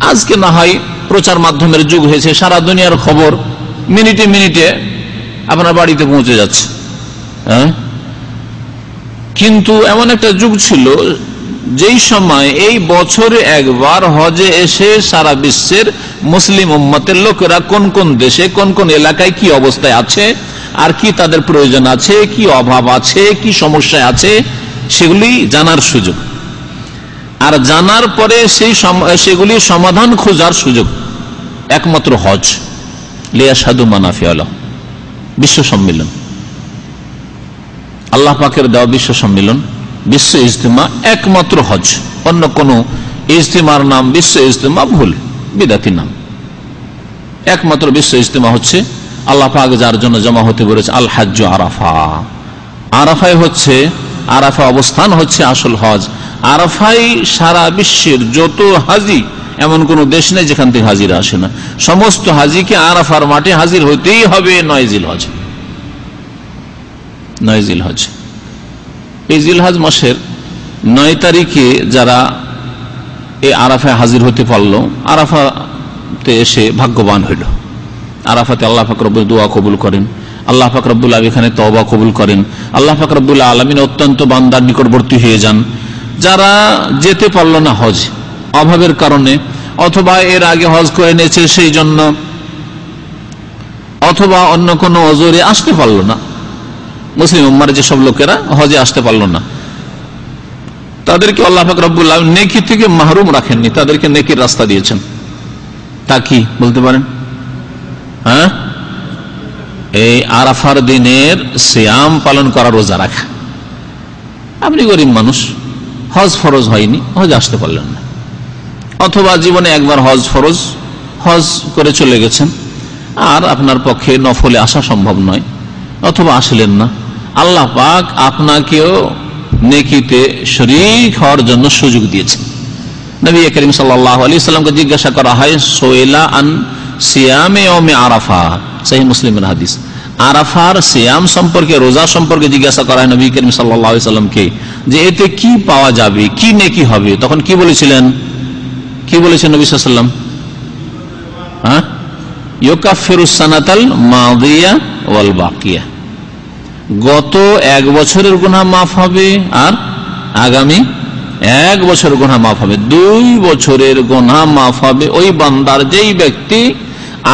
আজকে না হয় প্রচার মাধ্যমের যুগ হয়েছে, সারা দুনিয়ার খবর মিনিটে মিনিটে আপনার বাড়িতে পৌঁছে যাচ্ছে, হ্যাঁ। কিন্তু এমন একটা যুগ ছিল যেই সময় এই বছরে একবার হজে এসে সারা বিশ্বের মুসলিম উম্মতের লোকেরা কোন কোন দেশে, কোন কোন এলাকায় কি অবস্থায় আছে, আর কি তাদের প্রয়োজন আছে, কি অভাব আছে, কি সমস্যায় আছে, সেগুলি জানার সুযোগ। আর জানার পরে সেগুলি সমাধান খোঁজার সুযোগ একমাত্র হজ। লিয়াশহাদু মানাফিআ লাহুম, বিশ্ব সম্মেলন, আল্লাহ পাকের দেওয়া বিশ্ব সম্মেলন, বিশ্ব ইজতিমা একমাত্র হজ। অন্য কোন ইজতিমার নাম বিশ্ব ইজতিমা ভুল, বিদাতি নাম। একমাত্র বিশ্ব ইজতিমা হচ্ছে আল্লাহ পাক যার জন্য জমা হতে বলেছে, আল হাজ্জ আরাফা। আরাফায় হচ্ছে, আরাফা অবস্থান হচ্ছে আসল হজ। আরাফাই সারা বিশ্বের যত হাজি, এমন কোন দেশ নেই যেখান থেকে হাজিরা আসে না। সমস্ত হাজিকে আরাফার মাঠে হাজির হইতেই হবে 9 জিলহজ। 9 জিলহজ, এই জিলহজ মাসের 9 তারিখে যারা এই আরাফায় হাজির হতে পারলো, আরাফাতে এসে ভাগ্যবান হইল। আরাফাতে আল্লাহ পাক রব্বুল দোয়া কবুল করেন, আল্লাহ পাক রব্বুল আলামিন এখানে তওবা কবুল করেন, আল্লাহ পাক রব্বুল আলামিন অত্যন্ত বান্দার নিকটবর্তী হয়ে যান। যারা যেতে পারলো না হজ অভাবের কারণে, অথবা এর আগে হজ করে নিয়েছে সেই জন্য, অথবা অন্য কোনো ওজরে আসতে পারলো না, মুসলিম উম্মার যেসব লোকেরা হজে আসতে পারলো না, তাদেরকে আল্লাহ পাক রব্বুল আলামিন নেকি থেকে মাহরুম রাখেননি, তাদেরকে নেকির রাস্তা দিয়েছেন। তা কি বলতে পারেন? হ্যাঁ, এই আরাফার দিনের সিয়াম পালন করা, রোজা রাখা। আপনি গরিব মানুষ, হজ ফরজ হয়নি, হজ আসতে পারলেন না, অথবা জীবনে একবার হজ ফরজ, হজ করে চলে গেছেন, আর আপনার পক্ষে নফলে আসা সম্ভব নয়, অথবা আসলেন না, আল্লাহ পাক আপনাকেও নেকিতে শরীক হওয়ার জন্য সুযোগ দিয়েছেন। নবী করিম সাল্লাল্লাহু আলাইহি ওয়াসাল্লামকে জিজ্ঞাসা করা হয়, সুইলা আন সিয়ামে ইয়াউমে আরাফা, সহিহ মুসলিমের হাদিস। আরাফার সিয়াম সম্পর্কে, রোজা সম্পর্কে জিজ্ঞাসা করা হয় নবী করিম সাল্লাল্লাহু আলাইহি ওয়াসাল্লামকে, যে এতে কি পাওয়া যাবে, কি নেকি হবে। তখন কি বলেছিলেন? কি বলেছেন নবী সাল্লাল্লাহু আলাইহি ওয়াসাল্লাম? হ্যাঁ, ইউকাফিরুস সানাতাল মাদিয়া ওয়াল বাকিয়া, গত 1 বছরের গুনাহ মাফ হবে, আর আগামী 1 বছরের গুনাহ মাফ হবে। 2 বছরের গুনাহ মাফ হবে ওই বান্দার, যেই ব্যক্তি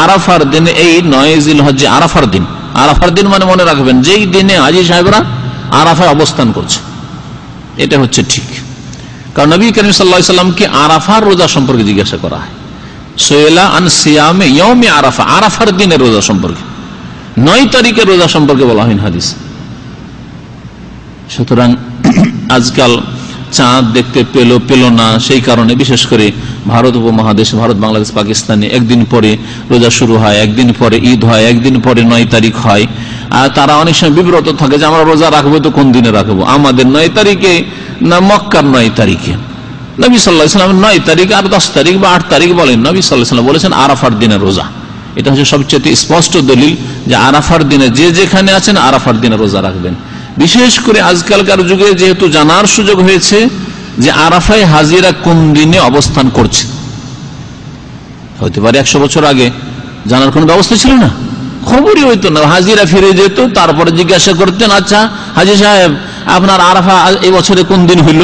আরাফার দিনে, এই 9 জিলহজ্জে আরাফার দিন, আরাফার দিন মানে মনে রাখবেন যেই দিনে হাজী সাহেবরা আরাফায় অবস্থান করছে, এটা হচ্ছে ঠিক। কারণ নবী করিম সাল্লাল্লাহু আলাইহি সাল্লামকে আরাফার রোজা সম্পর্কে জিজ্ঞাসা করা হয়, সুইলা আন সিয়ামে ইয়াউমে আরাফা, আরাফার দিনের রোজা সম্পর্কে, 9 তারিখের রোজা সম্পর্কে বলা হয় হাদিস। সুতরাং আজকাল চাঁদ দেখতে পেল না, সেই কারণে বিশেষ করে ভারত উপমহাদেশ, ভারত, বাংলাদেশ, পাকিস্তানে একদিন পরে রোজা শুরু হয়, একদিন পরে ঈদ হয়, একদিন পরে 9 তারিখ হয়। আর তারা অনেক সময় বিব্রত থাকে যে আমরা রোজা রাখবো তো কোন দিনে রাখবো, আমাদের 9 তারিখে না মক্কার 9 তারিখে। নবী সাল্লাল্লাহু আলাইহি ওয়াসাল্লাম 9 তারিখ আর 10 তারিখ বা 8 তারিখ বলেন, নবী সাল্লাল্লাহু আলাইহি ওয়াসাল্লাম বলেছেন আরাফার দিনের রোজা। এটা হচ্ছে সবচেয়ে স্পষ্ট দলিল যে আরাফার দিনে যে যেখানে আছেন আরাফার দিনে রোজা রাখবেন। বিশেষ করে আজকালকার যুগে যেহেতু জানার সুযোগ হয়েছে যে আরাফায় হাজিরা কোন দিনে অবস্থান করছে, হতে পারে 100 বছর আগে জানার কোন ব্যবস্থা ছিল না, খবরই হইতো না, হাজিরা ফিরে যেত, তারপরে জিজ্ঞাসা করতেন, আচ্ছা হাজী সাহেব আপনার আরাফা এই বছরে কোন দিন হইল,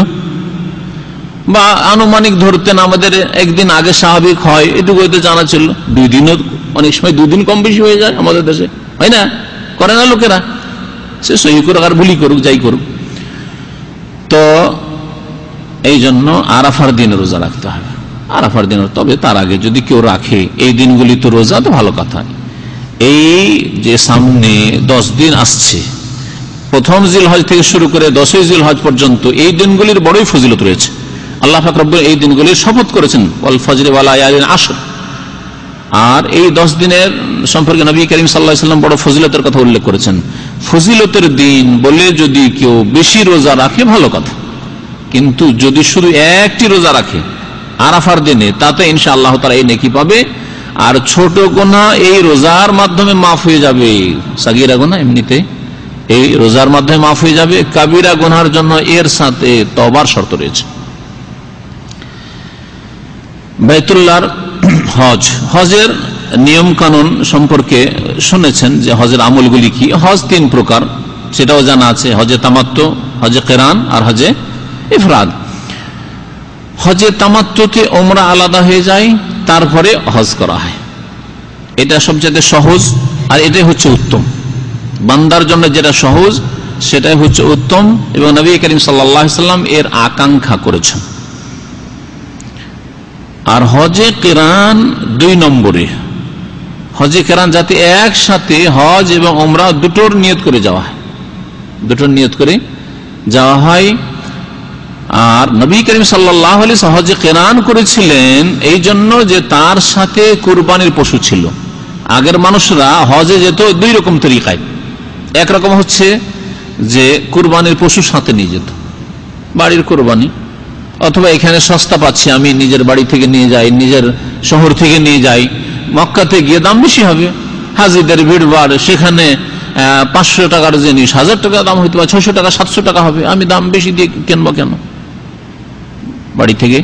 বা আনুমানিক ধরতেন, আমাদের একদিন আগে স্বাভাবিক হয়, এটুকু হয়তো জানা ছিল। 2 দিনও অনেক সময় 2 দিন কম বেশি হয়ে যায় আমাদের দেশে, হয় না? করে না লোকেরা, সে সহি করুক আর ভুলি করুক, যাই করুক। তো এই জন্য আরাফার দিনে রোজা রাখতে হবে, আরাফার দিন। তবে তার আগে যদি কেউ রাখে এই দিনগুলি তো রোজা, তো ভালো কথা। এই যে সামনে 10 দিন আসছে, প্রথম জিলহজ থেকে শুরু করে 10ই জিলহজ পর্যন্ত, এই দিনগুলির বড়ই ফজিলত রয়েছে। আল্লাহ পাক রব্বুল এই দিনগুলির শপথ করেছেন, ওয়াল ফজরি ওয়া লায়ালিন আশর। আর এই 10 দিনের সম্পর্কে নবী করিম সাল্লাল্লাহু আলাইহি ওয়াসাল্লাম বড় ফজিলতের কথা উল্লেখ করেছেন। ফজিলতের দিন বলে যদি কেউ বেশি রোজা রাখে ভালো কথা, কিন্তু যদি শুধু একটি রোজা রাখে আরাফার দিনে, তাতে ইনশাআল্লাহ তাআলা এই নেকি পাবে। আর ছোট গুনাহ এই রোজার মাধ্যমে মাফ হয়ে যাবে, সাগীরা গুনাহ এমনিতে এই রোজার মাধ্যমে মাফ হয়ে যাবে, কাবিরা গুনাহের জন্য এর সাথে তওবার শর্ত রয়েছে। বাইতুল্লাহর হজ, হজের নিয়ম কানুন সম্পর্কে শুনেছেন যে হজের আমলগুলি কি। হজ 3 প্রকার, সেটাও জানা আছে, হজে তামাত্তু, হজে কিরান আর হজে ইফরাদ। হজে তামাত্তুতে উমরা আলাদা হয়ে যায়, তারপরে হজ করা হয়। এটা সবচেয়ে সহজ, আর এটাই হচ্ছে উত্তম। বান্দার জন্য যেটা সহজ সেটাই হচ্ছে উত্তম, এবং নবী করিম সাল্লাল্লাহু আলাইহি ওয়াসাল্লাম এর আকাঙ্ক্ষা করেছেন। আর হজে কেরান 2 নম্বরে। হজে কেরান যাতে একসাথে হজ এবং ওমরা দুটোর নিয়ত করে যাওয়া হয়, দুটোর নিয়ত করে যাওয়া হয়। আর নবী করিম সাল্লাল্লাহু আলাইহি ওয়াসাল্লাম হজে কেরান করেছিলেন এই জন্য যে তার সাথে কুরবানির পশু ছিল। আগের মানুষরা হজে যেত 2 রকম তরিকায়। একরকম হচ্ছে যে কুরবানির পশু সাথে নিয়ে যেত, বাড়ির কুরবানি, অথবা এখানে সস্তা পাচ্ছি আমি নিজের বাড়ি থেকে নিয়ে যাই, নিজের শহর থেকে নিয়ে যাই, মক্কাতে গিয়ে দাম বেশি হবে, হাজিদের ভিড় বাড়, সেখানে 500 টাকার জিনিস 1000 টাকা দাম হইতে পারে, 600 টাকা 700 টাকা হবে, আমি দাম বেশি দিয়ে কিনবো কেন? বাড়ি থেকে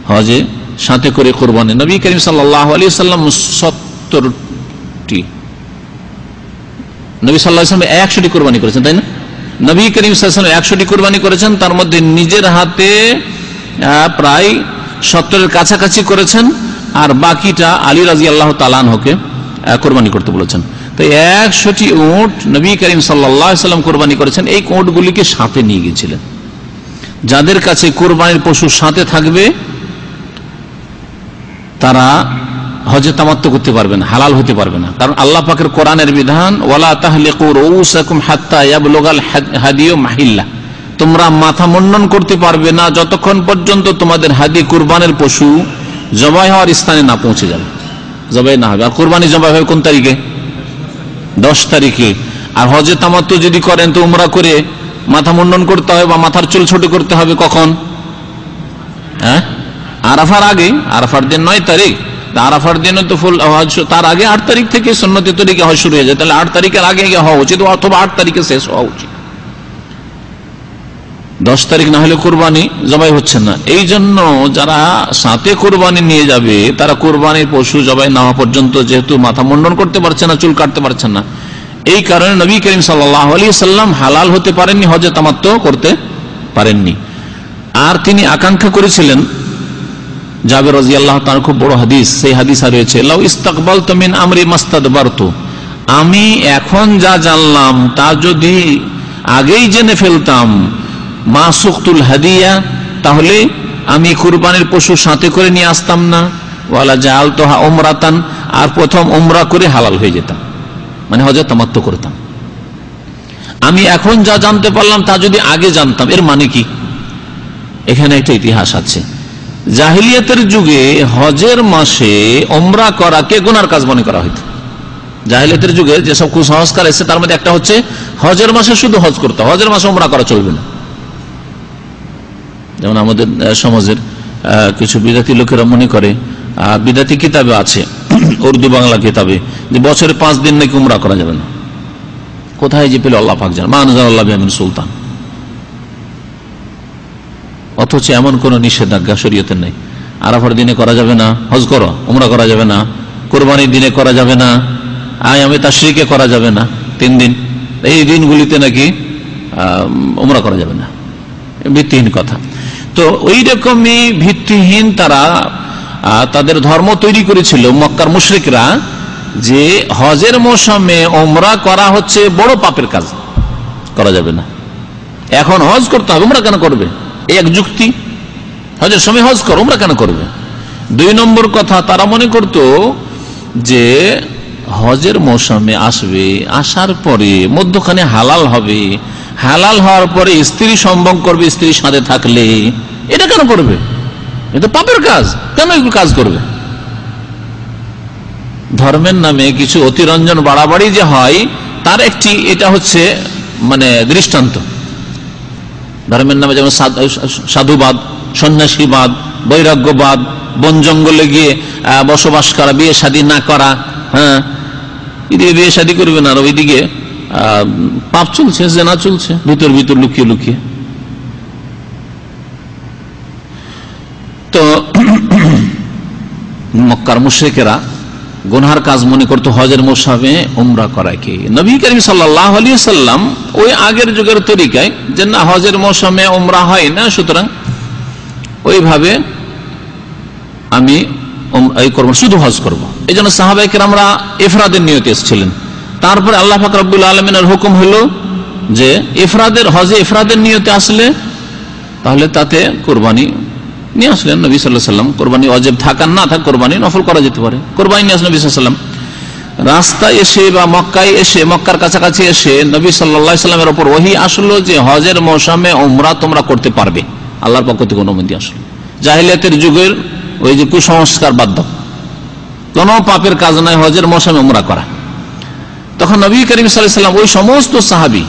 হজে সাথে করে কুরবানি। নবী করিম সাল্লাল্লাহু আলাইহি ওয়াসাল্লাম 70টি, নবী সাল্লাল্লাহু আলাইহি ওয়াসাল্লাম 100টি কুরবানি করেছেন, তাই না? নবী করিম সাল্লাল্লাহু আলাইহি ওয়াসাল্লাম 100টি কুরবানি করেছেন, তার মধ্যে নিজের হাতে প্রায় 70-এর কাছাকাছি করেছেন, আর বাকিটা আলী রাদিয়াল্লাহু তাআলা আনহুকে কুরবানি করতে বলেছেন। তো 100টি উট নবী করিম সাল্লাল্লাহু আলাইহি ওয়াসাল্লাম কুরবানি করেছেন। এই উটগুলিকে সাথে নিয়ে গিয়েছিলেন। যাদের কাছে কুরবানির পশু সাথে থাকবে তারা হজে তামাত্তু করতে পারবে না, হালাল হতে পারবে না। কারণ আল্লাহ পাকের কোরআনের বিধান, ওয়ালা তাহলিকু রুউসাকুম হাত্তা ইয়াবলুগাল হাদিয়ু মাহিল্লা, তোমরা মাথা মুন্ডন করতে পারবে না যতক্ষণ পর্যন্ত তোমাদের হাদি কুরবানের পশু জবাই হওয়ার স্থানে না পৌঁছে যাবে, জবাই না হবে। আর কুরবানি জবাই হবে কোন তারিখে? 10 তারিখে। আর হজে তামাত্তু যদি করেন তো উমরা করে মাথা মুন্ডন করতে হবে বা মাথার চুল ছোট করতে হবে কখন? আরাফার আগে, আরাফার দিন 9 তারিখ, আরাফার দিন তো ফুল হজ, তার আগে 8 তারিখ থেকে সুন্নতি তরিকা হজ শুরু হয়ে যায়, তাহলে 8 তারিখের আগে হওয়া উচিত, অথবা 8 তারিখে শেষ হওয়া উচিত। 10 তারিখ না হলে কুরবানি জবাই হচ্ছে না। এই জন্য যারা সাথে কুরবানি নিয়ে যাবে তারা কুরবানির পশু জবাই না হওয়া পর্যন্ত যেহেতু মাথা মুন্ডন করতে পারছে না, চুল কাটতে পারছে না, এই কারণে নবী করিম সাল্লাল্লাহু আলাইহি ওয়াসাল্লাম হালাল হতে পারেননি, হজে তামাত্তু করতে পারেননি। আর তিনি আকাঙ্ক্ষা করেছিলেন, জাবের রাদিয়াল্লাহু তাআলা খুব বড় হাদিস, সেই হাদিসে রয়েছে, লাউ ইস্তাকবালতু মিন আমরি মাস্তাদবারতু, আমি এখন যা জানলাম তা যদি আগেই জেনে ফেলতাম, মা সুকতুল হাদিয়া, তাহলে আমি কুরবানির পশু সাথে করে নিয়ে আসতাম না, ওয়ালা জাআলতুহা উমরাতান, আর প্রথম উমরা করে হালাল হয়ে যেতাম, মানে হজে তামাত্তু করতাম। আমি এখন যা জানতে পারলাম তা যদি আগে জানতাম। এর মানে কি? এখানে একটা ইতিহাস আছে। জাহিলিয়াতের যুগে হজের মাসে উমরা করাকে গুনার কাজ মনে করা হইত। জাহিলিয়াতের যুগে যেসব কুসংস্কার এসেছে তার মধ্যে একটা হচ্ছে হজের মাসে শুধু হজ করতে, হজের মাসে উমরা করা চলবে না। যেমন আমাদের সমাজের কিছু বিদাতি লোকেরা মনে করে, বিদাতি কিতাবে আছে, উর্দু বাংলা কিতাবে, যে বছরে 5 দিন নাকি উমরা করা যাবে না। কোথায় যে পেল আল্লাহ পাক জানেন, মা আনজালাল্লাহু বিহি মিন সুলতান। অথচ এমন কোন নিষেধাজ্ঞা শরীয়তে নেই। আরাফার দিনে করা যাবে না হজ করো, উমরা করা যাবে না, কুরবানির দিনে করা যাবে না, আয়ামে তাশরিকে করা যাবে না, 3 দিন, এই দিনগুলিতে নাকি উমরা করা যাবে না। ভিত্তিহীন কথা। তো ওই রকমই ভিত্তিহীন তারা তাদের ধর্ম তৈরি করেছিল মক্কার মুশরিকরা, যে হজের মৌসুমে উমরা করা হচ্ছে বড় পাপের কাজ, করা যাবে না। এখন হজ করতে হবে, উমরা কেন করবে? এক যুক্তি, হজের সময় হজ করো, উমরা কেন করবে? 2 নম্বর কথা, তারা মনে করত যে হজের মৌসুমে আসবে, আসার পরে মধ্যখানে হালাল হবে, হালাল হওয়ার পরে স্ত্রী সম্ভোগ করবে, স্ত্রীর সাথে থাকলে, এটা কেন করবে? এটা পাপের কাজ, কেন এগুলো কাজ করবে? ধর্মের নামে কিছু অতিরঞ্জন বাড়াবাড়ি যে হয় তার একটি এটা হচ্ছে মানে দৃষ্টান্ত। ধর্মের নামে যেমন সাধুবাদ, সন্ন্যাসীবাদ, বৈরাগ্যবাদ, বন জঙ্গলে গিয়ে বসবাস করা, বিয়ে শাদী না করা, হ্যাঁ, এদিকে বিয়ে শাদী করবে না, আর ওইদিকে পাপ চলছে, জেনা চলছে ভিতর ভিতর লুকিয়ে লুকিয়ে। তো মক্কার মুশরিকেরা গুনহার কাজ মনে করতো হজের মৌসুমে উমরা করাকে। নবী করিম সাল্লাল্লাহু আলাইহি ওয়াসাল্লাম ওই আগের যুগের তরিকায় যে না হজের মৌসুমে উমরা হয় না, সুতরাং ওইভাবে আমি করব, শুধু হজ করব। এই জন্য সাহাবায়ে কেরামরা ইফরাদের নিয়তে এসেছিলেন। তারপরে আল্লাহ পাক রব্বুল আলামিনের হুকুম হলো যে ইফরাদের হজে ইফরাদের নিয়তে আসলে তাহলে তাতে কুরবানি নিয়ে আসলেন নবী সাল্লাল্লাহু আলাইহি ওয়াসাল্লাম। কোরবানি ওয়াজিব থাকার না থাক কোরবানি নফল করা যেতে পারে। কোরবানি নিয়ে আসলেন নবী সাল্লাল্লাহু আলাইহি ওয়াসাল্লাম। রাস্তায় এসে বা মক্কায় এসে, মক্কার কাছাকাছি এসে নবী সাল্লাল্লাহু আলাইহি ওয়াসাল্লামের উপর ওহী আসলো যে হজের মৌসুমে উমরা তোমরা করতে পারবে, আল্লাহর পক্ষ থেকে অনুমতি আসলো। জাহিলিয়াতের যুগের ওই যে কুসংস্কার বাদ দাও, কোন পাপের কাজ নাই হজের মৌসুমে উমরা করা। তখন নবী করিম সাল্লাল্লাহু আলাইহি ওয়াসাল্লাম ওই সমস্ত সাহাবী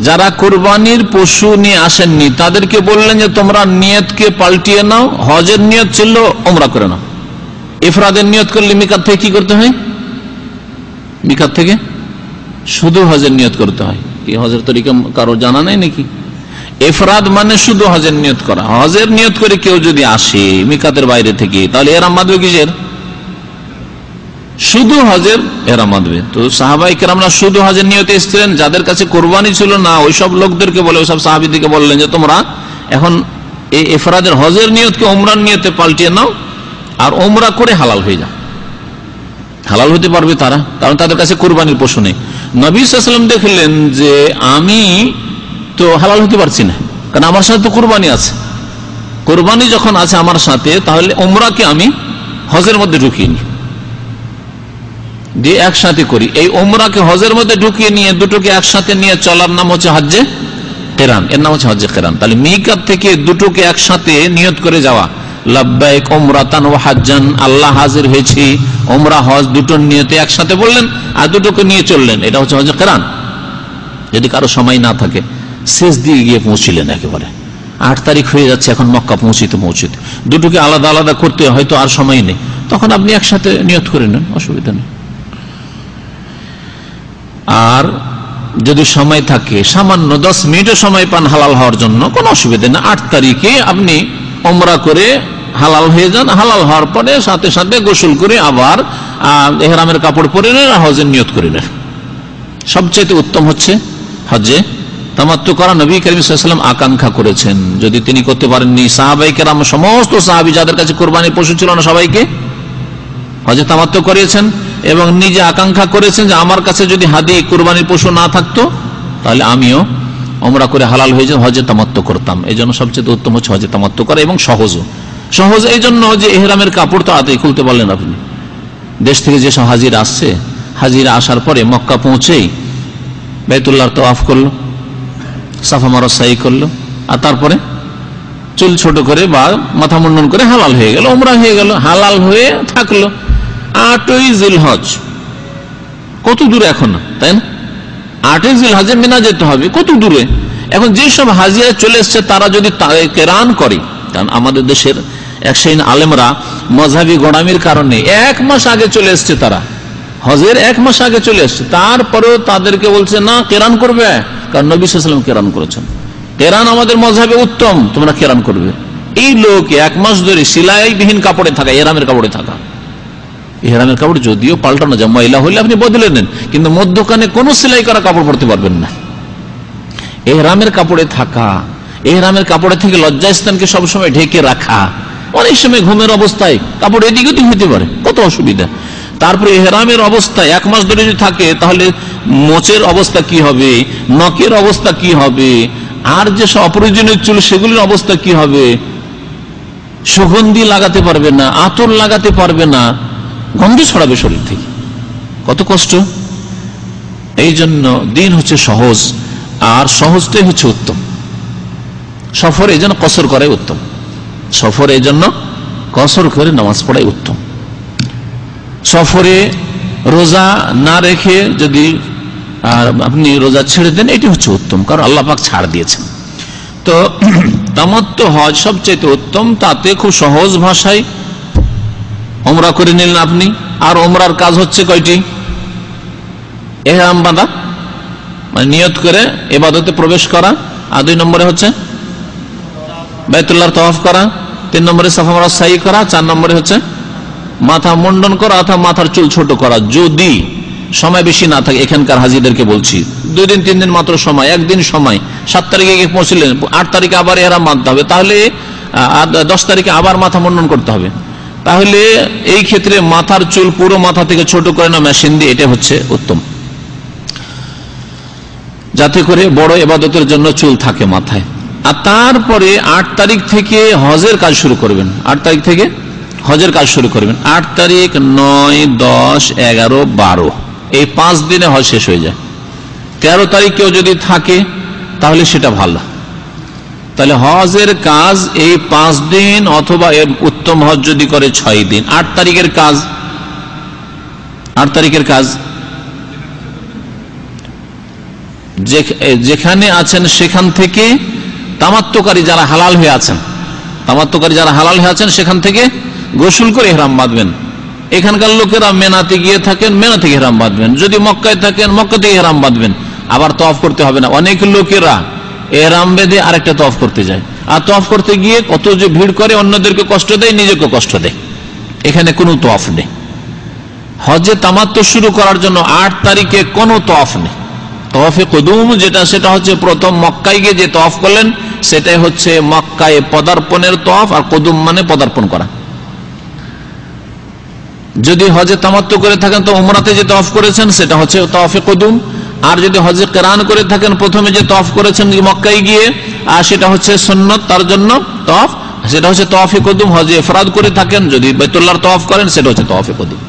যারা কুরবানির পশু নিয়ে আসেননি তাদেরকে বললেন যে তোমরা নিয়তকে পাল্টিয়ে নাও, হজের নিয়ত ছিল উমরা করে নাও। ইফরাদের নিয়ত করলে মিকাত থেকে কি করতে হয়? মিকাত থেকে শুধু হজের নিয়ত করতে হয়। কি হজের তরিকা কারো জানা নাই নাকি? ইফরাদ মানে শুধু হজের নিয়ত করা। হজের নিয়ত করে কেউ যদি আসে মিকাতের বাইরে থেকে, তাহলে এরা বাঁধবে কিসের? শুধু হজের এরা বাঁধবে। তো সাহাবায়ে কেরামরা শুধু হজের নিয়তে এসেছিলেন, যাদের কাছে কোরবানি ছিল না ওইসব লোকদেরকে বলে, ওইসব সাহাবীদেরকে বললেন যে তোমরা এখন এই ইফরাদের হজের নিয়তকে উমরার নিয়তে পাল্টিয়ে নাও আর উমরা করে হালাল হয়ে যাও। হালাল হতে পারবে তারা, কারণ তাদের কাছে কোরবানির পশু নেই। নবী সাল্লাল্লাহু আলাইহি ওয়াসাল্লাম দেখলেন যে আমি তো হালাল হতে পারছি না, কারণ আমার সাথে তো কোরবানি আছে। কোরবানি যখন আছে আমার সাথে, তাহলে উমরাকে আমি হজের মধ্যে ঢুকিয়ে নিই, দিয়ে একসাথে করি। এই উমরাকে হজের মধ্যে ঢুকিয়ে নিয়ে দুটোকে একসাথে নিয়ে চলার নাম হচ্ছে হজ্জে কিরান, এর নাম হচ্ছে হজ্জে কিরান। তাহলে মিকাত থেকে দুটোকে একসাথে নিয়ত করে যাওয়া, লাব্বাইক উমরাতান ওয়া হাজ্জান, আল্লাহ হাজির হয়েছি, উমরা হজ দুটোর নিয়তে একসাথে বললেন আর দুটোকে নিয়ে চললেন, এটা হচ্ছে হজ্জে কিরান। যদি কারো সময় না থাকে শেষ দিয়ে গিয়ে পৌঁছিলেন, একেবারে 8 তারিখ হয়ে যাচ্ছে এখন মক্কা পৌঁছিতে দুটোকে আলাদা আলাদা করতে হয়তো আর সময় নেই, তখন আপনি একসাথে নিয়ত করে নেন, অসুবিধা নেই। আর যদি সময় থাকে সামান্য 10 মিনিটও সময় পান হালাল হওয়ার জন্য, কোনো অসুবিধা নেই। 8 তারিখে আপনি উমরা করে হালাল হয়ে যান, হালাল হওয়ার পরে সাথে সাথে গোসল করে আবার ইহরামের কাপড় পরে নেন আর হজের নিয়ত করে নেন। সবচেয়ে উত্তম হচ্ছে হজ্জে তামাত্তু করা। নবী করিম সাল্লাল্লাহু আলাইহি ওয়াসাল্লাম আকাঙ্ক্ষা করেছেন, যদি তিনি করতে পারেননি, সাহাবায়ে কেরাম সমস্ত সাহাবী যাদের কাছে কুরবানির পশু ছিল না সবাইকে হজ্জে তামাত্তু করিয়েছেন এবং নিজে আকাঙ্ক্ষা করেছেন যে আমার কাছে যদি হাদি কুরবানির পশু না থাকতো তাহলে আমিও উমরা করে হালাল হয়ে যে হজ্জে তামাত্তু করতাম। এই জন্য সবচেয়ে উত্তম হচ্ছে হজ্জে তামাত্তু করা, এবং সহজ এই জন্য যে ইহরামের কাপড় তো আদৌ খুলতে পারলেন আপনি। দেশ থেকে যেসব হাজিরা আসছে, হাজিরা আসার পরে মক্কা পৌঁছেই বাইতুল্লাহর তাওয়াফ করলো, সাফা মারওয়া সাই করলো, আর তারপরে চুল ছোট করে বা মাথা মুন্ডন করে হালাল হয়ে গেল, উমরা হয়ে গেল, হালাল হয়ে থাকলো। 8ই জিলহজ, কত দূরে এখন, তাই না? 8ই জিলহজে মিনা যেতে হবে, কত দূরে। এখন যেসব হাজিরা চলে এসছে তারা যদি কেরান করে, কারণ আমাদের দেশের এক শ্রেণীর আলেমরা মযহাবী গোড়ামির কারণে 1 মাস আগে চলে এসছে, তারা হজের 1 মাস আগে চলে এসছে, তারপরেও তাদেরকে বলছে না কেরান করবে, কারণ নবী সাল্লাল্লাহু আলাইহি ওয়াসাল্লাম কেরান করেছেন, কেরান আমাদের মযহাবে উত্তম, তোমরা কেরান করবে। এই লোক 1 মাস ধরে সিলাইবিহীন কাপড়ে থাকা, ইহরামের কাপড়ে থাকা, ইহরামের কাপড় যদিও পাল্টানো যায়, ময়লা হইলে আপনি বদলে নেন, কিন্তু মধ্যখানে কোনো সেলাই করা কাপড় পরতে পারবেন না। ইহরামের কাপড়ে থাকা, ইহরামের কাপড়ে থেকে লজ্জাস্থানকে সবসময় ঢেকে রাখা, অনেক সময় ঘুমের অবস্থায় কাপড় এদিকে ওদিকে হতে পারে, কত অসুবিধা। তারপরে ইহরামের অবস্থায় 1 মাস ধরে যদি থাকে তাহলে মোচের অবস্থা কি হবে, নখের অবস্থা কি হবে, আর যে সব অপ্রয়োজনীয় চুল সেগুলির অবস্থা কি হবে, সুগন্ধি লাগাতে পারবে না, আতর লাগাতে পারবে না, গন্ধ ছড়াবে শরীর থেকে, কত কষ্ট। এই জন্য দিন হচ্ছে সহজ, আর সহজটাই হচ্ছে উত্তম। সফর এই জন্য কসর করাই উত্তম, সফর এই জন্য কসর করে নামাজ পড়াই উত্তম। সফরে রোজা না রেখে যদি আপনি রোজা ছেড়ে দেন, এটি হচ্ছে উত্তম, কারণ আল্লাহ পাক ছাড় দিয়েছেন। তো তামাত্তু হজ সবচেয়ে উত্তম, তাতে খুব সহজ ভাষায় উমরা করে নিলেন আপনি। আর উমরার কাজ হচ্ছে কয়টি? ইহরাম বাঁধা, মানে নিয়ত করে ইবাদতে প্রবেশ করা, আর 2 নম্বরে হচ্ছে বাইতুল্লাহর তাওয়াফ করা, 3 নম্বরে সাফা মারওয়া সাই করা, 4 নম্বরে হচ্ছে মাথা মুন্ডন করা অথবা মাথার চুল ছোট করা, যদি সময় বেশি না থাকে। এখানকার হাজিদেরকে বলছি 2 দিন 3 দিন মাত্র সময়, 1 দিন সময়, 7 তারিখে গিয়ে পৌঁছলেন, 8 তারিখে আবার ইহরাম বাঁধতে হবে, তাহলে 10 তারিখে আবার মাথা মুন্ডন করতে হবে, তাহলে এই ক্ষেত্রে মাথার চুল পুরো মাথা থেকে ছোট করে না মেশিন দিয়ে, এটা হচ্ছে উত্তম, যাতে করে বড় ইবাদতের জন্য চুল থাকে মাথায়। আর তারপরে 8 তারিখ থেকে হজের কাজ শুরু করবেন। 8 তারিখ থেকে হজের কাজ শুরু করবেন। 8 তারিখ, 9, 10, 11, 12 এই 5 দিনে হজ শেষ হয়ে যায়। 13 তারিখেও যদি থাকে তাহলে সেটা ভালো। তাহলে হজের কাজ এই 5 দিন, অথবা উত্তম হজ যদি করে 6 দিন। 8 তারিখের কাজ, 8 তারিখের কাজ যেখানে আছেন সেখান থেকে তামাত্তুকারী যারা হালাল হয়ে আছেন, তামাত্তুকারী যারা হালাল হয়ে আছেন সেখান থেকে গোসল করে ইহরাম বাঁধবেন। এখানকার লোকেরা মেনাতে গিয়ে থাকেন, মেনা থেকে ইহরাম বাঁধবেন। যদি মক্কায় থাকেন, মক্কা থেকে ইহরাম বাঁধবেন। আবার তওয়াফ করতে হবে না। অনেক লোকেরা ইহরাম বেঁধে আরেকটা তওয়াফ করতে যায়, আর তওয়াফ করতে গিয়ে কত যে ভিড় করে, অন্যদেরকে কষ্ট দেয়, নিজেকে কষ্ট দেয়। এখানে কোনো তওয়াফ নেই। হজে তামাত্তু শুরু করার জন্য 8 তারিখে কোনো তওয়াফ নেই। তওয়াফে কুদুম যেটা, সেটা হচ্ছে প্রথম মক্কায় গিয়ে যে তওয়াফ করলেন, সেটাই হচ্ছে মক্কায় পদার্পণের তওয়াফ। আর কুদুম মানে পদার্পণ করা। যদি হজে তামাত্তু করে থাকেন তো উমরাতে যে তওয়াফ করেছেন সেটা হচ্ছে তওয়াফে কুদুম। আর যদি হজে কিরান করে থাকেন, প্রথমে যে তওয়াফ করেছেন মক্কায় গিয়ে, আর সেটা হচ্ছে সুন্নত, তার জন্য তওয়াফ, সেটা হচ্ছে তওয়াফে কুদুম। হজে ইফরাদ করে থাকেন, যদি বাইতুল্লাহর তওয়াফ করেন, সেটা হচ্ছে তওয়াফে কুদুম।